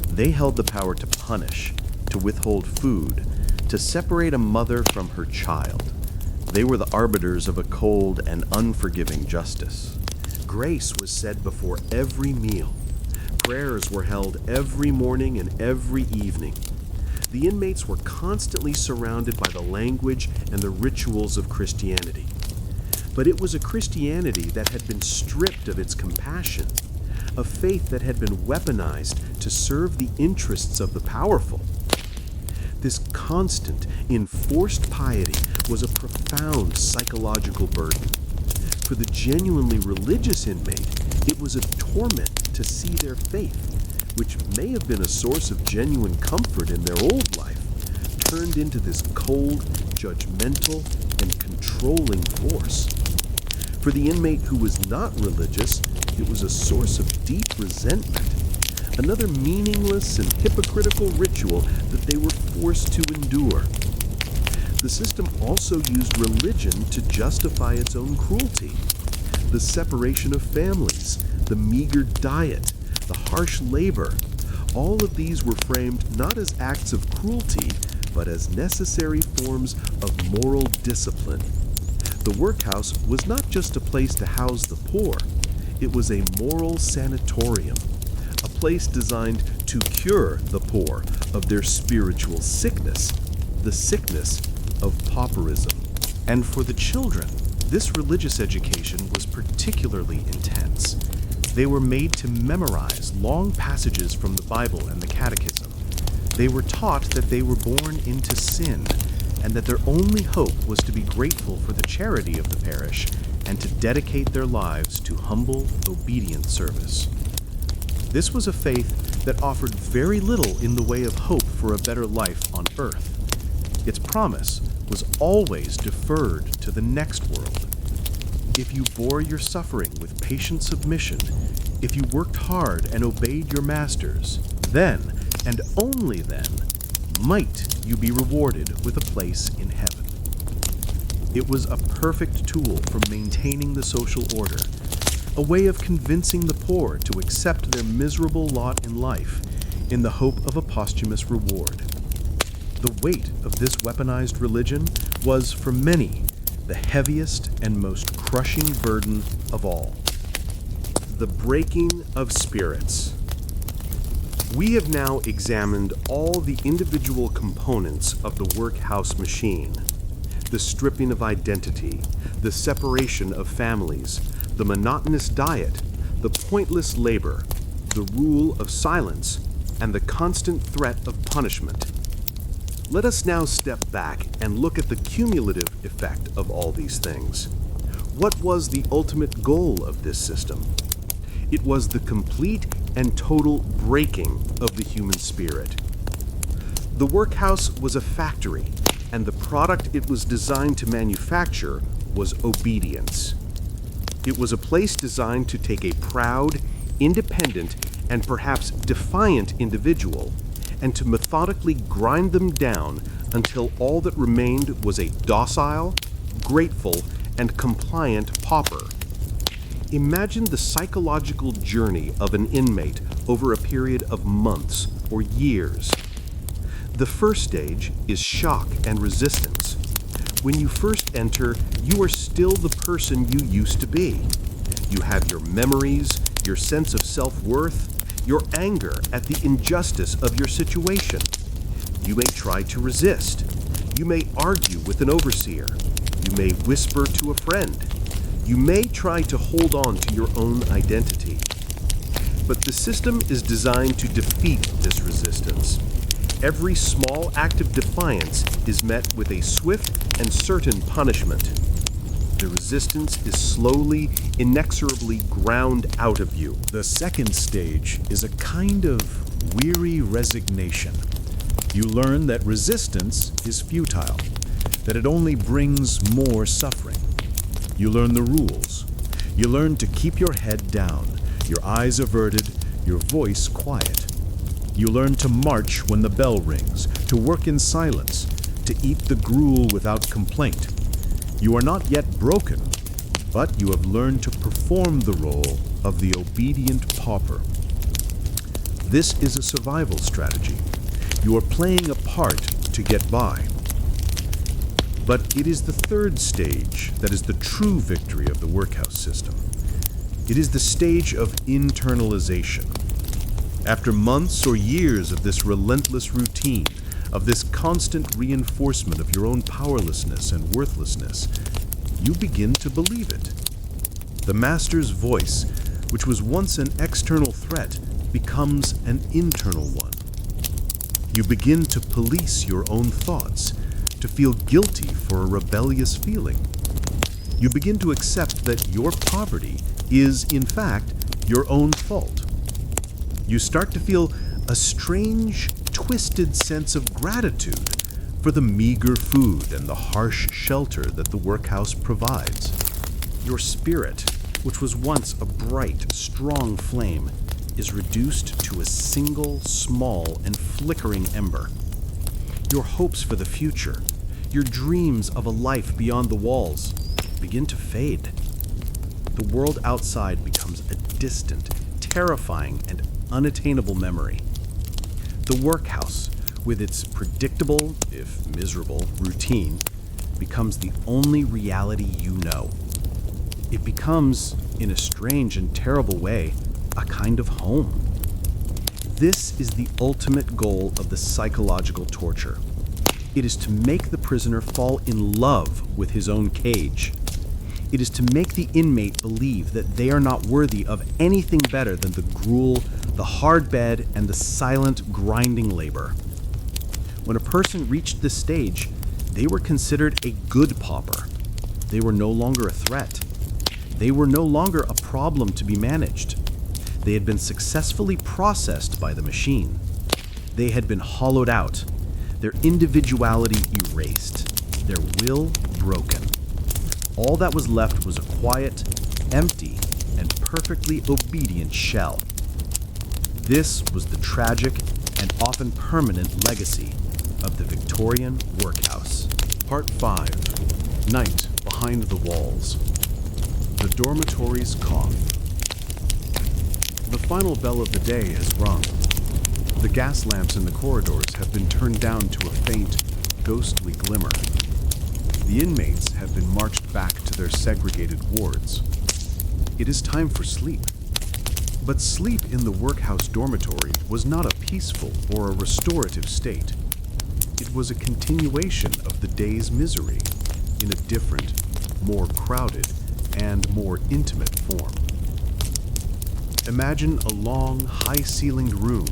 They held the power to punish, to withhold food, to separate a mother from her child. They were the arbiters of a cold and unforgiving justice. Grace was said before every meal. Prayers were held every morning and every evening. The inmates were constantly surrounded by the language and the rituals of Christianity. But it was a Christianity that had been stripped of its compassion, a faith that had been weaponized to serve the interests of the powerful. This constant, enforced piety was a profound psychological burden. For the genuinely religious inmate, it was a torment to see their faith, which may have been a source of genuine comfort in their old life, turned into this cold, judgmental, and controlling force. For the inmate who was not religious, it was a source of deep resentment, another meaningless and hypocritical ritual that they were forced to endure. the system also used religion to justify its own cruelty. The separation of families, the meager diet, the harsh labor, all of these were framed not as acts of cruelty, but as necessary forms of moral discipline. The workhouse was not just a place to house the poor, it was a moral sanatorium, a place designed to cure the poor of their spiritual sickness, the sickness of pauperism. And for the children, this religious education was particularly intense. They were made to memorize long passages from the Bible and the Catechism. They were taught that they were born into sin, and that their only hope was to be grateful for the charity of the parish and to dedicate their lives to humble, obedient service. This was a faith that offered very little in the way of hope for a better life on earth. Its promise was always deferred to the next world. If you bore your suffering with patient submission, if you worked hard and obeyed your masters, then, and only then, might you be rewarded with a place in heaven. It was a perfect tool for maintaining the social order, a way of convincing the poor to accept their miserable lot in life in the hope of a posthumous reward. The weight of this weaponized religion was, for many, the heaviest and most crushing burden of all. The breaking of spirits. We have now examined all the individual components of the workhouse machine: the stripping of identity, the separation of families, the monotonous diet, the pointless labor, the rule of silence, and the constant threat of punishment. Let us now step back and look at the cumulative effect of all these things. What was the ultimate goal of this system? It was the complete and total breaking of the human spirit. The workhouse was a factory, and the product it was designed to manufacture was obedience. It was a place designed to take a proud, independent, and perhaps defiant individual and to methodically grind them down until all that remained was a docile, grateful, and compliant pauper. Imagine the psychological journey of an inmate over a period of months or years. The first stage is shock and resistance. When you first enter, you are still the person you used to be. You have your memories, your sense of self-worth, your anger at the injustice of your situation. You may try to resist. You may argue with an overseer. You may whisper to a friend. You may try to hold on to your own identity. But the system is designed to defeat this resistance. Every small act of defiance is met with a swift and certain punishment. The resistance is slowly, inexorably ground out of you. The second stage is a kind of weary resignation. You learn that resistance is futile, that it only brings more suffering. You learn the rules. You learn to keep your head down, your eyes averted, your voice quiet. You learn to march when the bell rings, to work in silence, to eat the gruel without complaint. You are not yet broken, but you have learned to perform the role of the obedient pauper. This is a survival strategy. You are playing a part to get by. But it is the third stage that is the true victory of the workhouse system. It is the stage of internalization. After months or years of this relentless routine, of this constant reinforcement of your own powerlessness and worthlessness, you begin to believe it. The master's voice, which was once an external threat, becomes an internal one. You begin to police your own thoughts, to feel guilty for a rebellious feeling. You begin to accept that your poverty is, in fact, your own fault. You start to feel a strange, twisted sense of gratitude for the meager food and the harsh shelter that the workhouse provides. Your spirit, which was once a bright, strong flame, is reduced to a single, small, and flickering ember. Your hopes for the future, Your dreams of a life beyond the walls begin to fade. The world outside becomes a distant, terrifying, and unattainable memory. The workhouse, with its predictable, if miserable, routine, becomes the only reality you know. It becomes, in a strange and terrible way, a kind of home. This is the ultimate goal of the psychological torture. It is to make the prisoner fall in love with his own cage. It is to make the inmate believe that they are not worthy of anything better than the gruel, the hard bed, and the silent, grinding labor. When a person reached this stage, they were considered a good pauper. They were no longer a threat. They were no longer a problem to be managed. They had been successfully processed by the machine. They had been hollowed out, their individuality erased, their will broken. All that was left was a quiet, empty, and perfectly obedient shell. This was the tragic and often permanent legacy of the Victorian workhouse. Part 5. Night Behind the Walls. The dormitory's cough. The final bell of the day has rung. The gas lamps in the corridors have been turned down to a faint, ghostly glimmer. The inmates have been marched back to their segregated wards. It is time for sleep. But sleep in the workhouse dormitory was not a peaceful or a restorative state. It was a continuation of the day's misery in a different, more crowded, and more intimate form. Imagine a long, high-ceilinged room.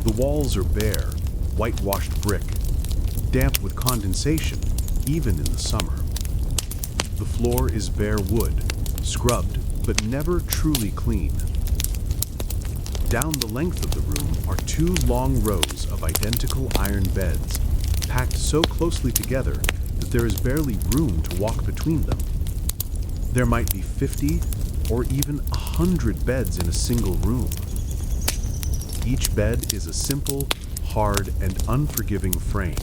The walls are bare, whitewashed brick, damp with condensation, even in the summer. The floor is bare wood, scrubbed but never truly clean. Down the length of the room are 2 long rows of identical iron beds, packed so closely together that there is barely room to walk between them. There might be 50 or even 100 beds in a single room. Each bed is a simple, hard, and unforgiving frame.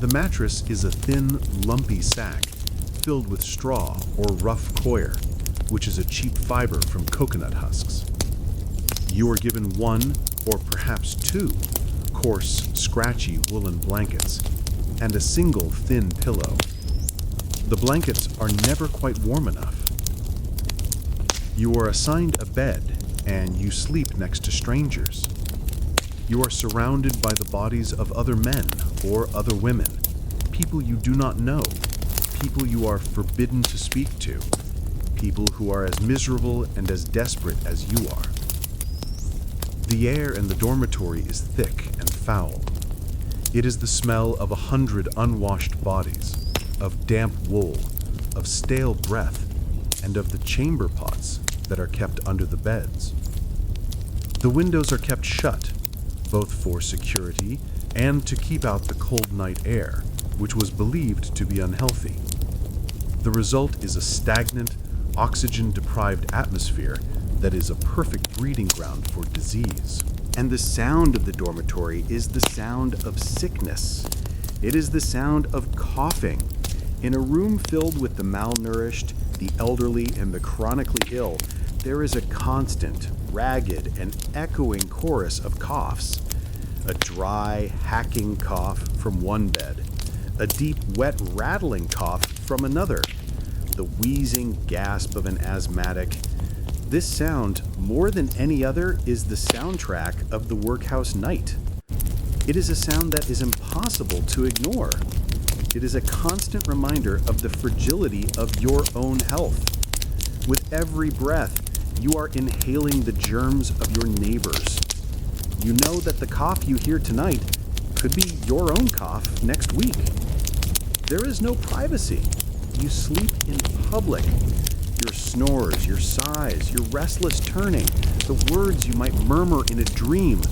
The mattress is a thin, lumpy sack filled with straw or rough coir, which is a cheap fiber from coconut husks. You are given 1 or perhaps 2 coarse, scratchy woolen blankets and a single thin pillow. The blankets are never quite warm enough. You are assigned a bed and you sleep next to strangers. You are surrounded by the bodies of other men or other women, people you do not know, people you are forbidden to speak to, people who are as miserable and as desperate as you are. The air in the dormitory is thick and foul. It is the smell of 100 unwashed bodies, of damp wool, of stale breath, and of the chamber pots that are kept under the beds. The windows are kept shut, both for security and to keep out the cold night air, which was believed to be unhealthy. The result is a stagnant, oxygen-deprived atmosphere that is a perfect breeding ground for disease. And the sound of the dormitory is the sound of sickness. It is the sound of coughing. In a room filled with the malnourished, the elderly, and the chronically ill, there is a constant, ragged, and echoing chorus of coughs. A dry, hacking cough from one bed, a deep, wet, rattling cough from another, the wheezing gasp of an asthmatic. This sound, more than any other, is the soundtrack of the workhouse night. It is a sound that is impossible to ignore. It is a constant reminder of the fragility of your own health. With every breath, you are inhaling the germs of your neighbors. You know that the cough you hear tonight could be your own cough next week. There is no privacy. You sleep in public. Your snores, your sighs, your restless turning, the words you might murmur in a dream,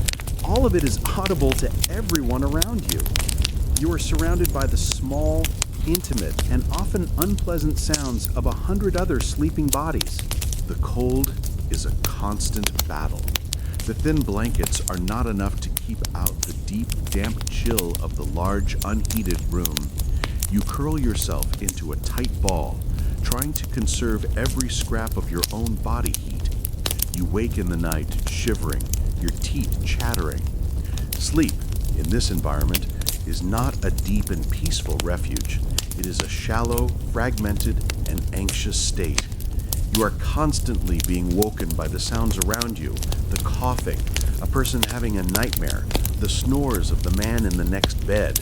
all of it is audible to everyone around you. You are surrounded by the small, intimate, and often unpleasant sounds of 100 other sleeping bodies. The cold is a constant battle. The thin blankets are not enough to keep out the deep, damp chill of the large, unheated room. You curl yourself into a tight ball, trying to conserve every scrap of your own body heat. You wake in the night, shivering, your teeth chattering. Sleep, in this environment, is not a deep and peaceful refuge. It is a shallow, fragmented, and anxious state. You are constantly being woken by the sounds around you, the coughing, a person having a nightmare, the snores of the man in the next bed.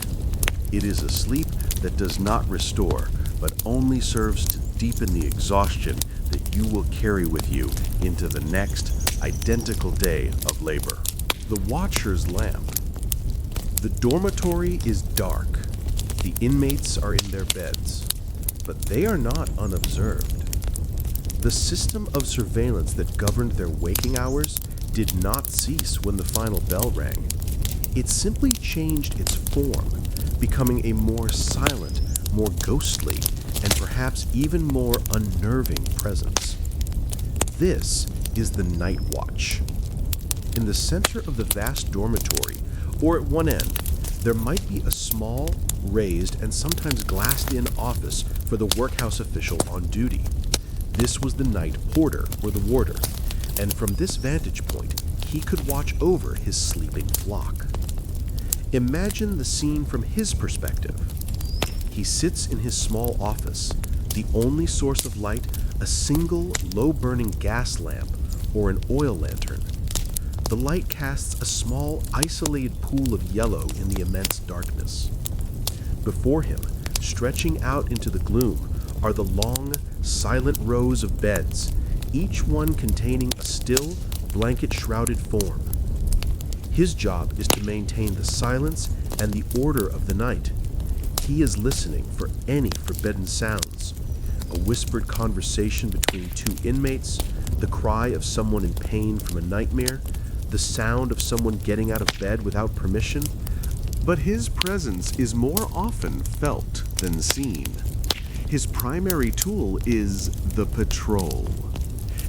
It is a sleep that does not restore, but only serves to deepen the exhaustion that you will carry with you into the next identical day of labor. The Watcher's Lamp. The dormitory is dark. The inmates are in their beds, but they are not unobserved. The system of surveillance that governed their waking hours did not cease when the final bell rang. It simply changed its form, becoming a more silent, more ghostly, and perhaps even more unnerving presence. This is the Night Watch. In the center of the vast dormitory, or at one end, there might be a small, raised, and sometimes glassed-in office for the workhouse official on duty. This was the night porter, or the warder, and from this vantage point, he could watch over his sleeping flock. Imagine the scene from his perspective. He sits in his small office, the only source of light a single low-burning gas lamp or an oil lantern. The light casts a small, isolated pool of yellow in the immense darkness. Before him, stretching out into the gloom, are the long, silent rows of beds, each one containing a still, blanket-shrouded form. His job is to maintain the silence and the order of the night. He is listening for any forbidden sounds, a whispered conversation between two inmates, the cry of someone in pain from a nightmare, the sound of someone getting out of bed without permission. But his presence is more often felt than seen. His primary tool is the patrol.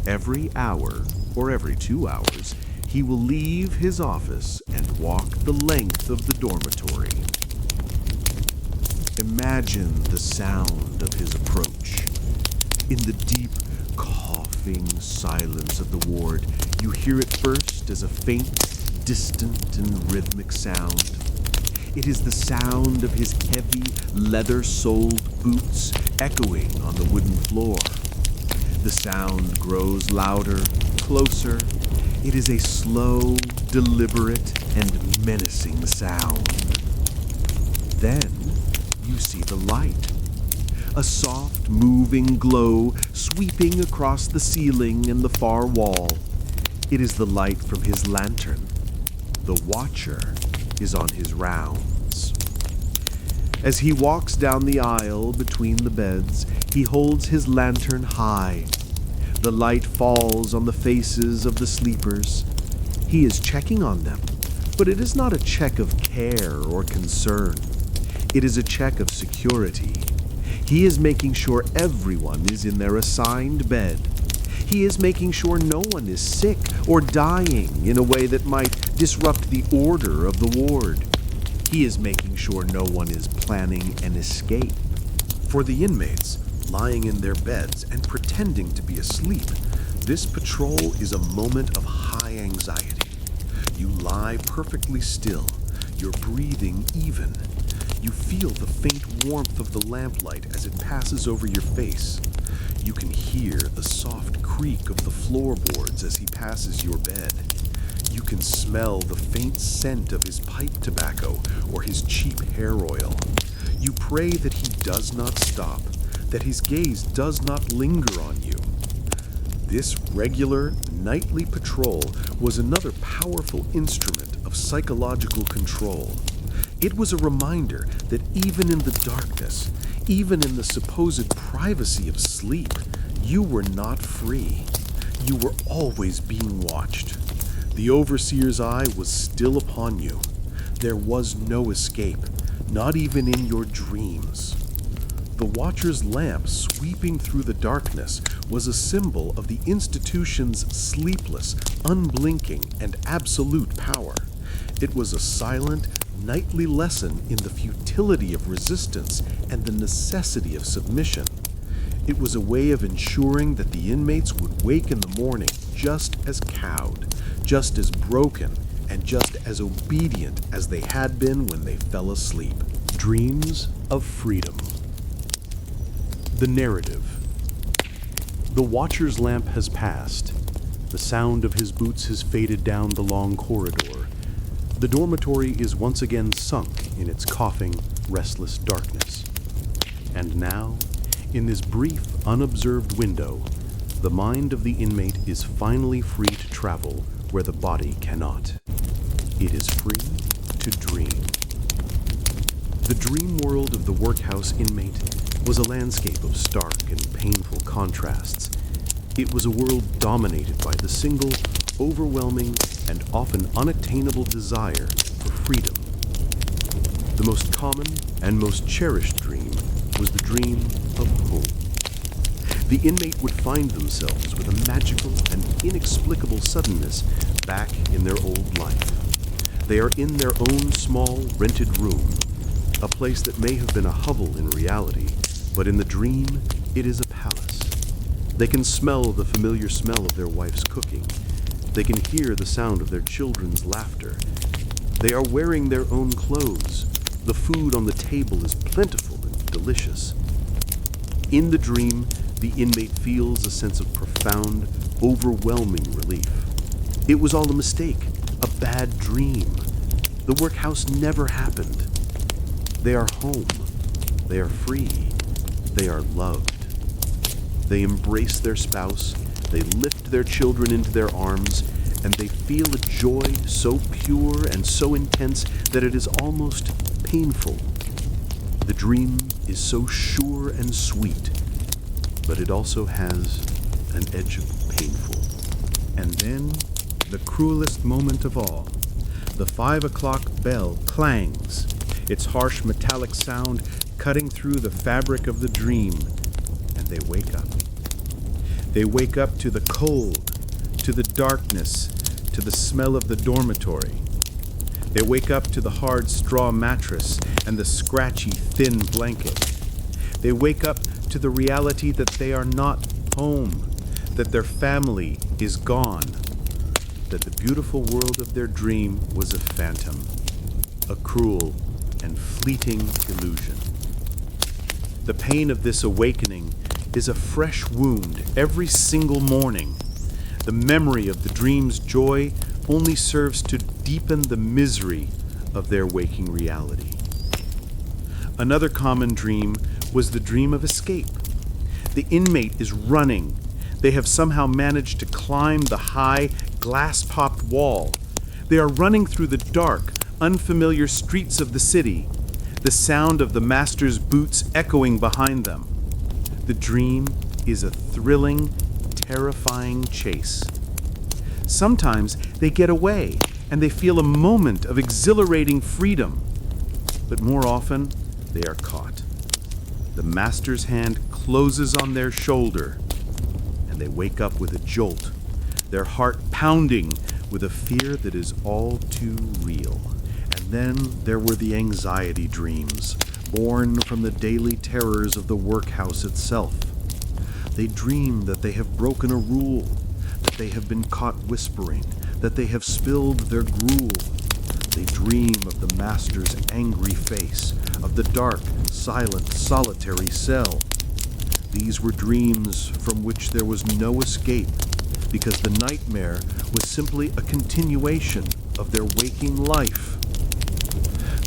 Every hour, or every 2 hours, he will leave his office and walk the length of the dormitory. Imagine the sound of his approach. In the deep, coughing silence of the ward, you hear it first as a faint, distant, and rhythmic sound. It is the sound of his heavy, leather-soled boots echoing on the wooden floor. The sound grows louder, closer. It is a slow, deliberate, and menacing sound. Then you see the light. A soft, moving glow sweeping across the ceiling and the far wall. It is the light from his lantern. The Watcher is on his rounds. As he walks down the aisle between the beds, he holds his lantern high. The light falls on the faces of the sleepers. He is checking on them, but it is not a check of care or concern. It is a check of security. He is making sure everyone is in their assigned bed. He is making sure no one is sick or dying in a way that might disrupt the order of the ward. He is making sure no one is planning an escape. For the inmates, lying in their beds and pretending to be asleep, this patrol is a moment of high anxiety. You lie perfectly still, your breathing even. You feel the faint warmth of the lamplight as it passes over your face. You can hear the soft creak of the floorboards as he passes your bed. You can smell the faint scent of his pipe tobacco or his cheap hair oil. You pray that he does not stop, that his gaze does not linger on you. This regular, nightly patrol was another powerful instrument of psychological control. It was a reminder that even in the darkness, even in the supposed privacy of sleep, you were not free. You were always being watched. The overseer's eye was still upon you. There was no escape, not even in your dreams. The watcher's lamp sweeping through the darkness was a symbol of the institution's sleepless, unblinking, and absolute power. It was a silent, nightly lesson in the futility of resistance and the necessity of submission. It was a way of ensuring that the inmates would wake in the morning just as cowed, just as broken, and just as obedient as they had been when they fell asleep. Dreams of freedom. The narrative. The watcher's lamp has passed. The sound of his boots has faded down the long corridor. The dormitory is once again sunk in its coughing, restless darkness. And now, in this brief, unobserved window, the mind of the inmate is finally free to travel where the body cannot. It is free to dream. The dream world of the workhouse inmate was a landscape of stark and painful contrasts. It was a world dominated by the single, overwhelming, and often unattainable desire for freedom. The most common and most cherished dream was the dream of home. The inmate would find themselves with a magical and inexplicable suddenness back in their old life. They are in their own small, rented room, a place that may have been a hovel in reality, but in the dream, it is a palace. They can smell the familiar smell of their wife's cooking. They can hear the sound of their children's laughter. They are wearing their own clothes. The food on the table is plentiful and delicious. In the dream, the inmate feels a sense of profound, overwhelming relief. It was all a mistake, a bad dream. The workhouse never happened. They are home. They are free. They are loved. They embrace their spouse. They lift their children into their arms, and they feel a joy so pure and so intense that it is almost painful. The dream is so sure and sweet, but it also has an edge of painful. And then, the cruelest moment of all, the 5 o'clock bell clangs, its harsh metallic sound cutting through the fabric of the dream, and they wake up. They wake up to the cold, to the darkness, to the smell of the dormitory. They wake up to the hard straw mattress and the scratchy, thin blanket. They wake up to the reality that they are not home, that their family is gone, that the beautiful world of their dream was a phantom, a cruel and fleeting illusion. The pain of this awakening is a fresh wound every single morning. The memory of the dream's joy only serves to deepen the misery of their waking reality. Another common dream was the dream of escape. The inmate is running. They have somehow managed to climb the high, glass-topped wall. They are running through the dark, unfamiliar streets of the city, the sound of the master's boots echoing behind them. The dream is a thrilling, terrifying chase. Sometimes they get away and they feel a moment of exhilarating freedom, but more often they are caught. The master's hand closes on their shoulder and they wake up with a jolt, their heart pounding with a fear that is all too real. And then there were the anxiety dreams, born from the daily terrors of the workhouse itself. They dream that they have broken a rule, that they have been caught whispering, that they have spilled their gruel. They dream of the master's angry face, of the dark, silent, solitary cell. These were dreams from which there was no escape, because the nightmare was simply a continuation of their waking life.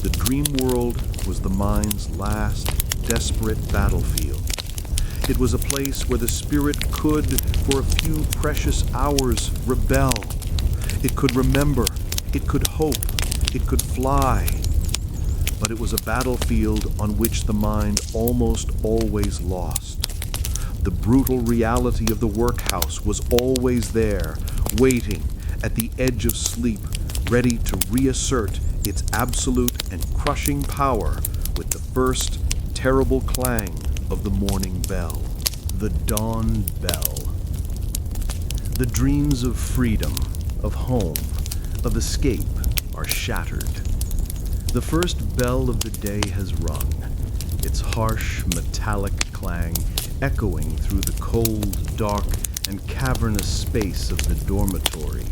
The dream world was the mind's last, desperate battlefield. It was a place where the spirit could, for a few precious hours, rebel. It could remember, it could hope, it could fly. But it was a battlefield on which the mind almost always lost. The brutal reality of the workhouse was always there, waiting at the edge of sleep, ready to reassert its absolute and crushing power with the first terrible clang of the morning bell, the dawn bell. The dreams of freedom, of home, of escape are shattered. The first bell of the day has rung, its harsh, metallic clang echoing through the cold, dark, and cavernous space of the dormitory.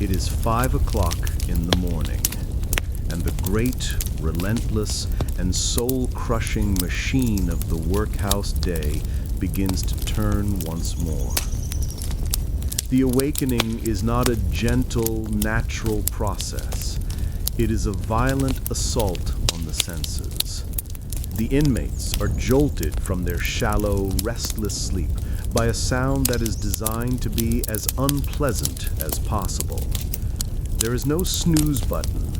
It is 5 o'clock in the morning, and the great, relentless, and soul-crushing machine of the workhouse day begins to turn once more. The awakening is not a gentle, natural process. It is a violent assault on the senses. The inmates are jolted from their shallow, restless sleep by a sound that is designed to be as unpleasant as possible. There is no snooze button.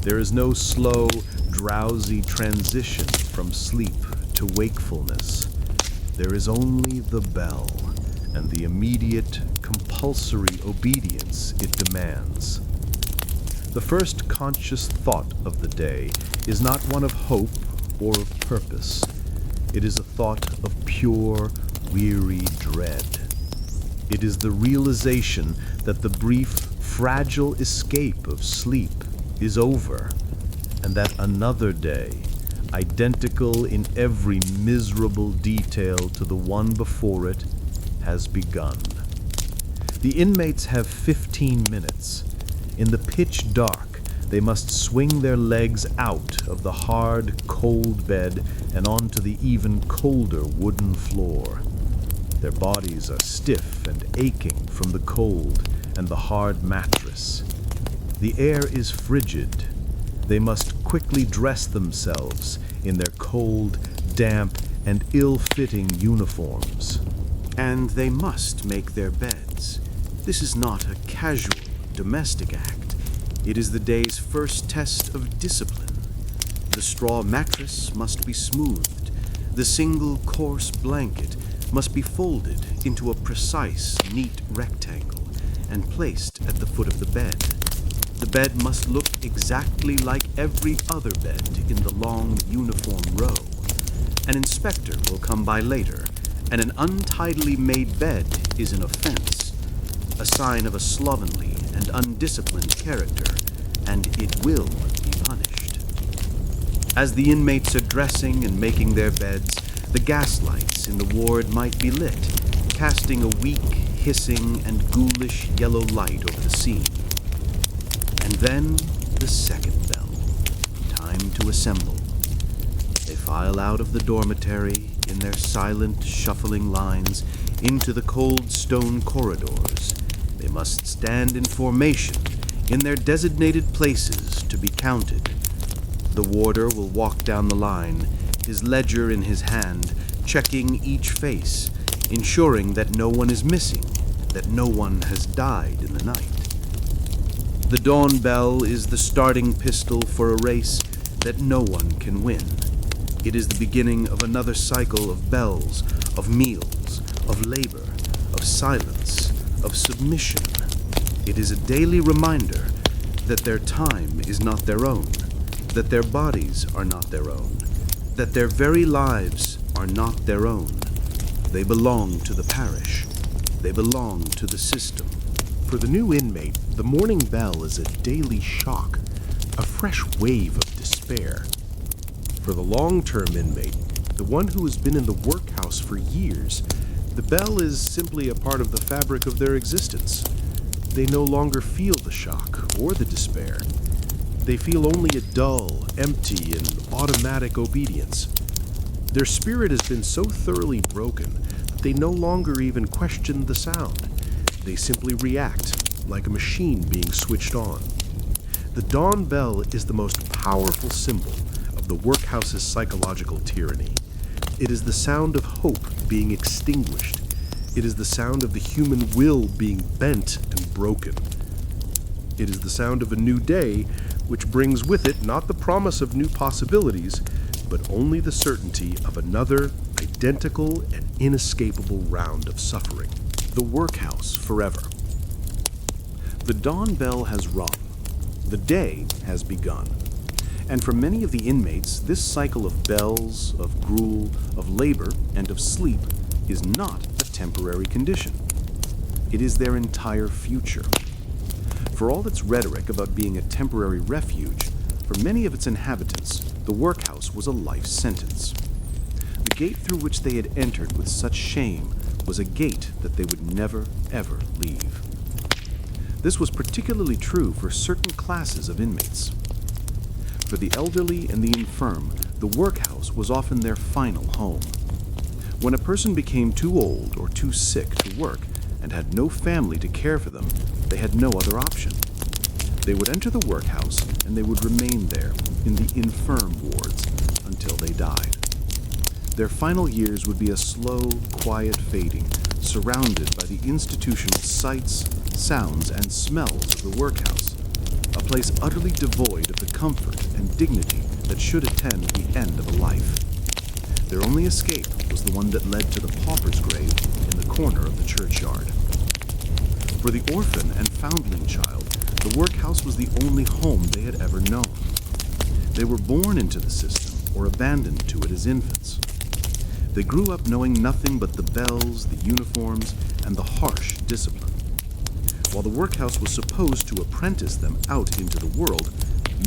There is no slow, drowsy transition from sleep to wakefulness. There is only the bell and the immediate, compulsory obedience it demands. The first conscious thought of the day is not one of hope or of purpose. It is a thought of pure, weary dread. It is the realization that the brief, fragile escape of sleep is over, and that another day, identical in every miserable detail to the one before it, has begun. The inmates have 15 minutes. In the pitch dark, they must swing their legs out of the hard, cold bed and onto the even colder wooden floor. Their bodies are stiff and aching from the cold and the hard mattress. The air is frigid. They must quickly dress themselves in their cold, damp, and ill-fitting uniforms. And they must make their beds. This is not a casual, domestic act. It is the day's first test of discipline. The straw mattress must be smoothed. The single coarse blanket must be folded into a precise, neat rectangle and placed at the foot of the bed. The bed must look exactly like every other bed in the long, uniform row. An inspector will come by later, and an untidily made bed is an offense, a sign of a slovenly and undisciplined character, and it will be punished. As the inmates are dressing and making their beds, the gas lights in the ward might be lit, casting a weak, hissing, and ghoulish yellow light over the scene. And then the second bell. Time to assemble. They file out of the dormitory in their silent, shuffling lines into the cold stone corridors. They must stand in formation in their designated places to be counted. The warder will walk down the line, his ledger in his hand, checking each face, ensuring that no one is missing, that no one has died in the night. The dawn bell is the starting pistol for a race that no one can win. It is the beginning of another cycle of bells, of meals, of labor, of silence, of submission. It is a daily reminder that their time is not their own, that their bodies are not their own, that their very lives are not their own. They belong to the parish. They belong to the system. For the new inmate, the morning bell is a daily shock, a fresh wave of despair. For the long-term inmate, the one who has been in the workhouse for years, the bell is simply a part of the fabric of their existence. They no longer feel the shock or the despair. They feel only a dull, empty, and automatic obedience. Their spirit has been so thoroughly broken that they no longer even question the sound. They simply react, like a machine being switched on. The dawn bell is the most powerful symbol of the workhouse's psychological tyranny. It is the sound of hope being extinguished. It is the sound of the human will being bent and broken. It is the sound of a new day, which brings with it not the promise of new possibilities, but only the certainty of another identical and inescapable round of suffering. The workhouse forever. The dawn bell has rung. The day has begun. And for many of the inmates, this cycle of bells, of gruel, of labor, and of sleep is not a temporary condition. It is their entire future. For all its rhetoric about being a temporary refuge, for many of its inhabitants, the workhouse was a life sentence. The gate through which they had entered with such shame was a gate that they would never, ever leave. This was particularly true for certain classes of inmates. For the elderly and the infirm, the workhouse was often their final home. When a person became too old or too sick to work and had no family to care for them, they had no other option. They would enter the workhouse and they would remain there in the infirm wards until they died. Their final years would be a slow, quiet fading, surrounded by the institutional sights, sounds, and smells of the workhouse, a place utterly devoid of the comfort and dignity that should attend the end of a life. Their only escape was the one that led to the pauper's grave in the corner of the churchyard. For the orphan and foundling child, the workhouse was the only home they had ever known. They were born into the system or abandoned to it as infants. They grew up knowing nothing but the bells, the uniforms, and the harsh discipline. While the workhouse was supposed to apprentice them out into the world,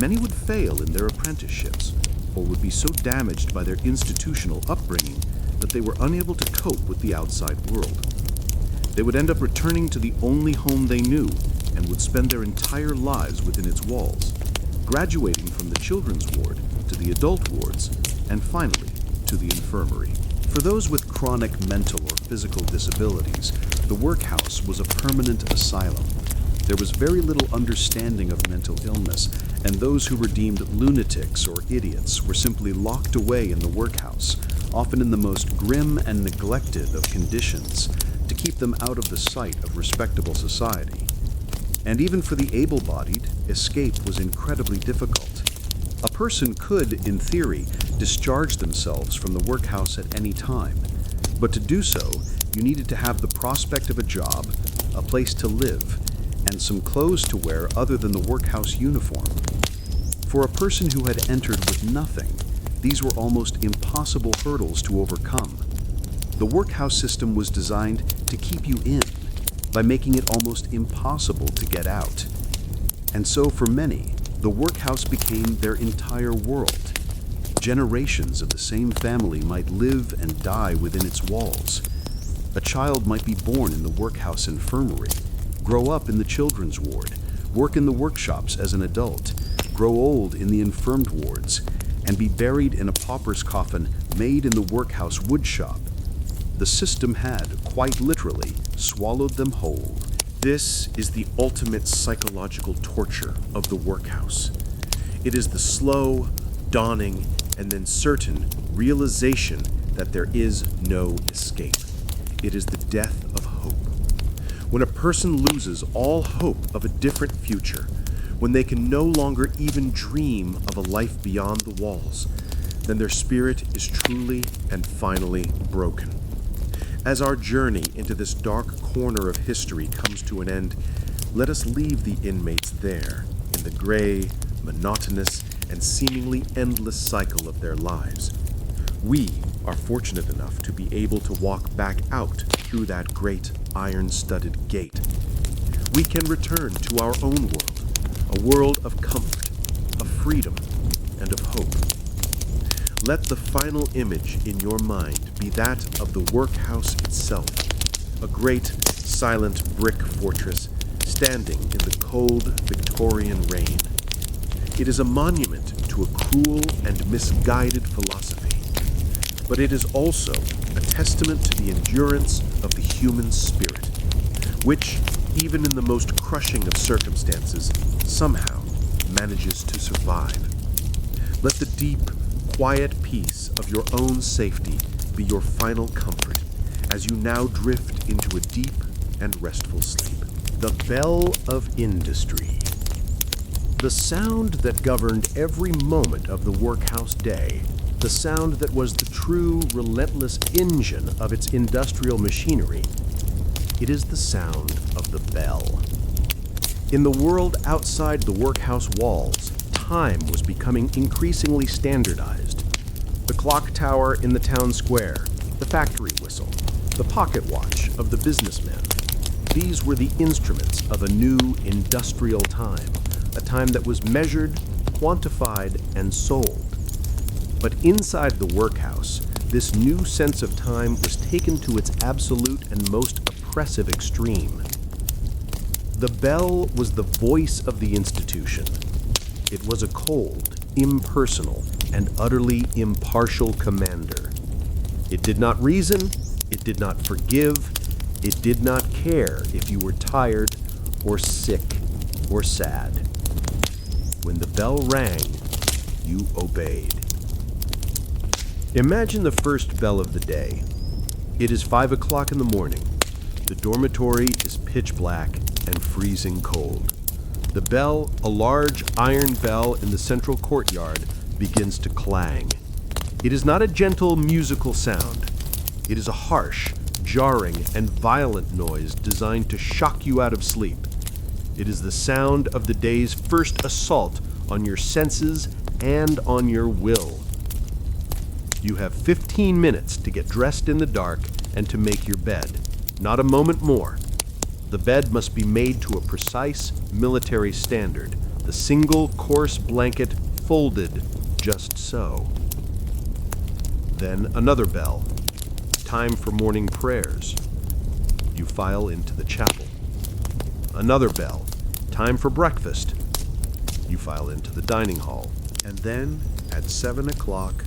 many would fail in their apprenticeships, or would be so damaged by their institutional upbringing that they were unable to cope with the outside world. They would end up returning to the only home they knew and would spend their entire lives within its walls, graduating from the children's ward to the adult wards, and finally to the infirmary. For those with chronic mental or physical disabilities, the workhouse was a permanent asylum. There was very little understanding of mental illness, and those who were deemed lunatics or idiots were simply locked away in the workhouse, often in the most grim and neglected of conditions, to keep them out of the sight of respectable society. And even for the able-bodied, escape was incredibly difficult. A person could, in theory, discharge themselves from the workhouse at any time, but to do so, you needed to have the prospect of a job, a place to live, and some clothes to wear other than the workhouse uniform. For a person who had entered with nothing, these were almost impossible hurdles to overcome. The workhouse system was designed to keep you in, by making it almost impossible to get out. And so for many, the workhouse became their entire world. Generations of the same family might live and die within its walls. A child might be born in the workhouse infirmary, grow up in the children's ward, work in the workshops as an adult, grow old in the infirmed wards, and be buried in a pauper's coffin made in the workhouse woodshop. The system had, quite literally, swallowed them whole. This is the ultimate psychological torture of the workhouse. It is the slow, dawning, and then certain realization that there is no escape. It is the death of hope. When a person loses all hope of a different future, when they can no longer even dream of a life beyond the walls, then their spirit is truly and finally broken. As our journey into this dark corner of history comes to an end, let us leave the inmates there in the gray, monotonous, and seemingly endless cycle of their lives. We are fortunate enough to be able to walk back out through that great iron-studded gate. We can return to our own world, a world of comfort, of freedom, and of hope. Let the final image in your mind be that of the workhouse itself, a great, silent brick fortress standing in the cold Victorian rain. It is a monument to a cruel and misguided philosophy, but it is also a testament to the endurance of the human spirit, which, even in the most crushing of circumstances, somehow manages to survive. Let the deep, quiet peace of your own safety be your final comfort as you now drift into a deep and restful sleep. The bell of industry. The sound that governed every moment of the workhouse day, the sound that was the true, relentless engine of its industrial machinery. It is the sound of the bell. In the world outside the workhouse walls, time was becoming increasingly standardized. The clock tower in the town square, the factory whistle, the pocket watch of the businessman. These were the instruments of a new industrial time, a time that was measured, quantified, and sold. But inside the workhouse, this new sense of time was taken to its absolute and most oppressive extreme. The bell was the voice of the institution. It was a cold, impersonal, and utterly impartial commander. It did not reason, it did not forgive, it did not care if you were tired or sick or sad. When the bell rang, you obeyed. Imagine the first bell of the day. It is 5 o'clock in the morning. The dormitory is pitch black and freezing cold. The bell, a large iron bell in the central courtyard, begins to clang. It is not a gentle musical sound. It is a harsh, jarring, and violent noise designed to shock you out of sleep. It is the sound of the day's first assault on your senses and on your will. You have 15 minutes to get dressed in the dark and to make your bed. Not a moment more. The bed must be made to a precise military standard, the single coarse blanket folded just so. Then another bell. Time for morning prayers. You file into the chapel. Another bell. Time for breakfast. You file into the dining hall. And then, at 7 o'clock,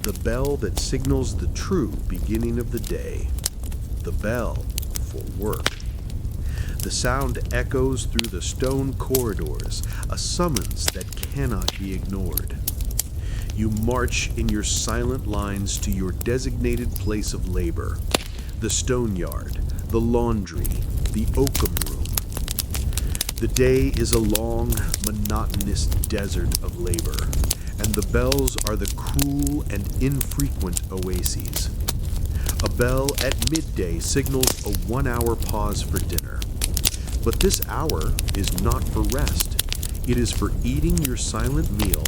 the bell that signals the true beginning of the day. The bell for work. The sound echoes through the stone corridors, a summons that cannot be ignored. You march in your silent lines to your designated place of labor, the stone yard, the laundry, the oakum room. The day is a long, monotonous desert of labor, and the bells are the cruel and infrequent oases. A bell at midday signals a 1-hour pause for dinner. But this hour is not for rest. It is for eating your silent meal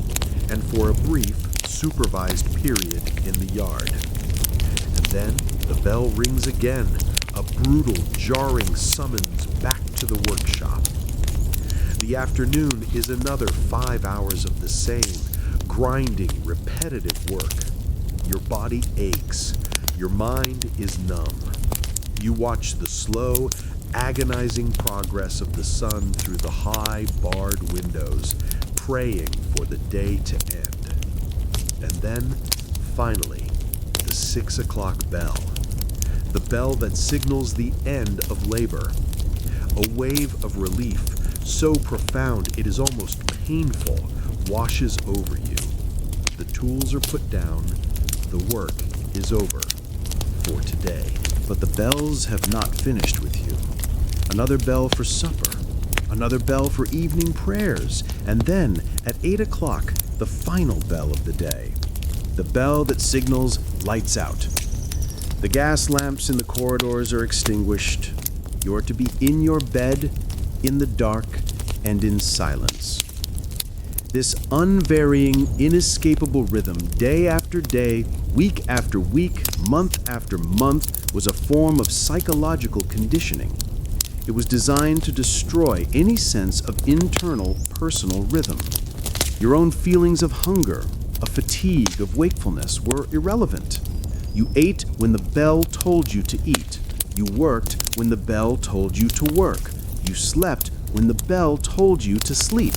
and for a brief, supervised period in the yard. And then the bell rings again, a brutal, jarring summons back to the workshop. The afternoon is another 5 hours of the same, grinding, repetitive work. Your body aches. Your mind is numb. You watch the slow, agonizing progress of the sun through the high, barred windows, praying for the day to end. And then, finally, the 6 o'clock bell. The bell that signals the end of labor. A wave of relief, so profound it is almost painful, washes over you. The tools are put down. The work is over for today. But the bells have not finished with you. Another bell for supper, another bell for evening prayers, and then, at 8 o'clock, the final bell of the day. The bell that signals lights out. The gas lamps in the corridors are extinguished. You're to be in your bed, in the dark, and in silence. This unvarying, inescapable rhythm, day after day, week after week, month after month, was a form of psychological conditioning. It was designed to destroy any sense of internal, personal rhythm. Your own feelings of hunger, of fatigue, of wakefulness were irrelevant. You ate when the bell told you to eat. You worked when the bell told you to work. You slept when the bell told you to sleep.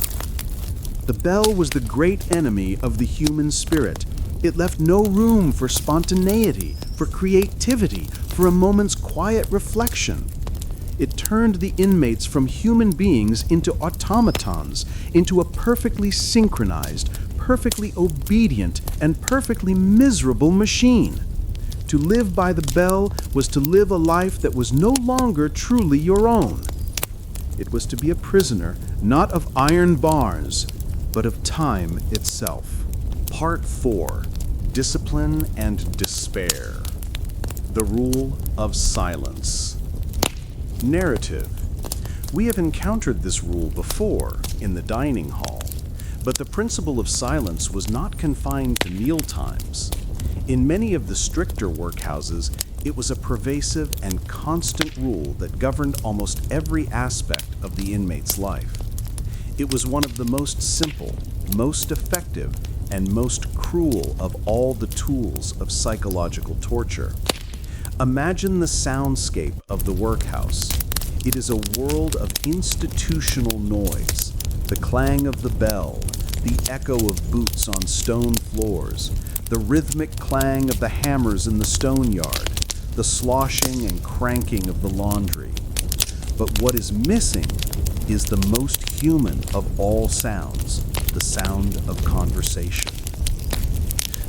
The bell was the great enemy of the human spirit. It left no room for spontaneity, for creativity, for a moment's quiet reflection. It turned the inmates from human beings into automatons, into a perfectly synchronized, perfectly obedient, and perfectly miserable machine. To live by the bell was to live a life that was no longer truly your own. It was to be a prisoner, not of iron bars, but of time itself. Part 4. Discipline and Despair. The Rule of Silence. Narrative. We have encountered this rule before in the dining hall, But the principle of silence was not confined to meal times. In many of the stricter workhouses, it was a pervasive and constant rule that governed almost every aspect of the inmate's life. It was one of the most simple, most effective, and most cruel of all the tools of psychological torture. Imagine the soundscape of the workhouse. It is a world of institutional noise, the clang of the bell, the echo of boots on stone floors, the rhythmic clang of the hammers in the stone yard, the sloshing and cranking of the laundry. But what is missing is the most human of all sounds, the sound of conversation.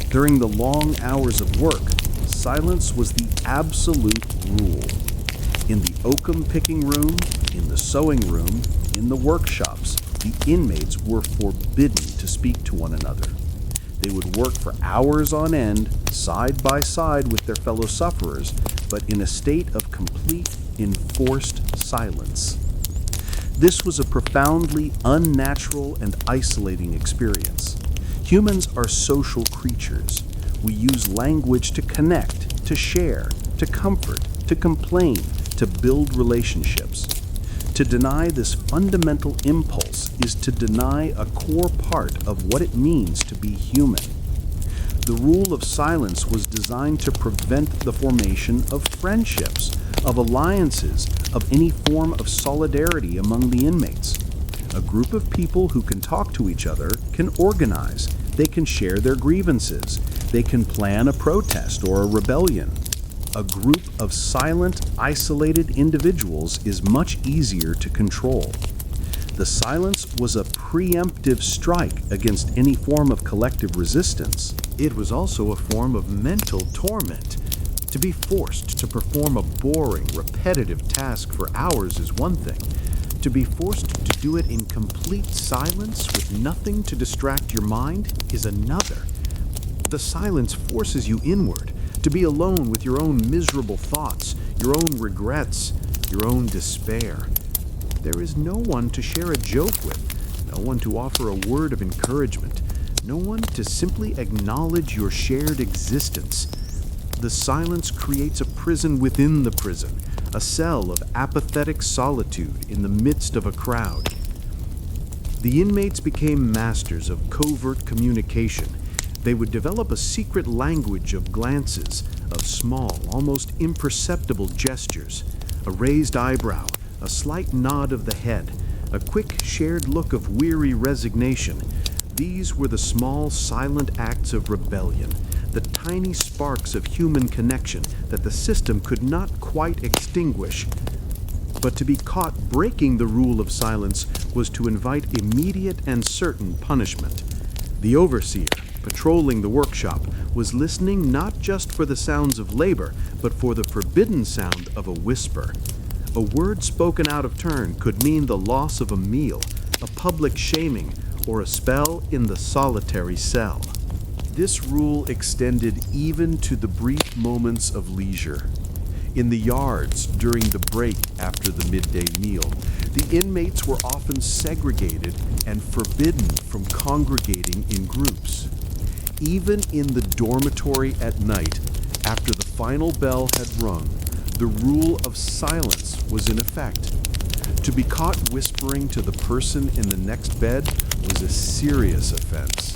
During the long hours of work, silence was the absolute rule. In the oakum picking room, in the sewing room, in the workshops, the inmates were forbidden to speak to one another. They would work for hours on end, side by side with their fellow sufferers, but in a state of complete, enforced silence. This was a profoundly unnatural and isolating experience. Humans are social creatures. We use language to connect, to share, to comfort, to complain, to build relationships. To deny this fundamental impulse is to deny a core part of what it means to be human. The rule of silence was designed to prevent the formation of friendships, of alliances, of any form of solidarity among the inmates. A group of people who can talk to each other can organize, they can share their grievances, they can plan a protest or a rebellion. A group of silent, isolated individuals is much easier to control. The silence was a preemptive strike against any form of collective resistance. It was also a form of mental torment. To be forced to perform a boring, repetitive task for hours is one thing. To be forced to do it in complete silence with nothing to distract your mind is another. The silence forces you inward, to be alone with your own miserable thoughts, your own regrets, your own despair. There is no one to share a joke with, no one to offer a word of encouragement, no one to simply acknowledge your shared existence. The silence creates a prison within the prison, a cell of apathetic solitude in the midst of a crowd. The inmates became masters of covert communication. They would develop a secret language of glances, of small, almost imperceptible gestures, a raised eyebrow, a slight nod of the head, a quick shared look of weary resignation. These were the small, silent acts of rebellion, the tiny sparks of human connection that the system could not quite extinguish. But to be caught breaking the rule of silence was to invite immediate and certain punishment. The overseer, patrolling the workshop, was listening not just for the sounds of labor, but for the forbidden sound of a whisper. A word spoken out of turn could mean the loss of a meal, a public shaming, or a spell in the solitary cell. This rule extended even to the brief moments of leisure. In the yards during the break after the midday meal, the inmates were often segregated and forbidden from congregating in groups. Even in the dormitory at night, after the final bell had rung, the rule of silence was in effect. To be caught whispering to the person in the next bed was a serious offense.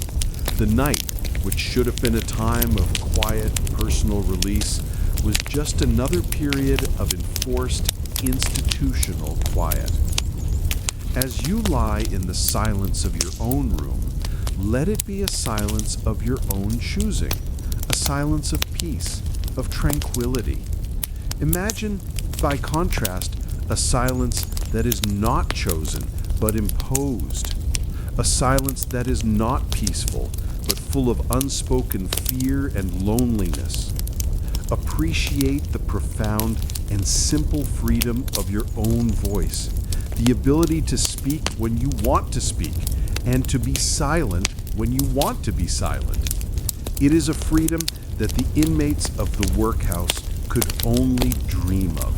The night, which should have been a time of quiet, personal release, was just another period of enforced institutional quiet. As you lie in the silence of your own room, let it be a silence of your own choosing, a silence of peace, of tranquility. Imagine, by contrast, a silence that is not chosen but imposed, a silence that is not peaceful but full of unspoken fear and loneliness. Appreciate the profound and simple freedom of your own voice, the ability to speak when you want to speak, and to be silent when you want to be silent. It is a freedom that the inmates of the workhouse could only dream of.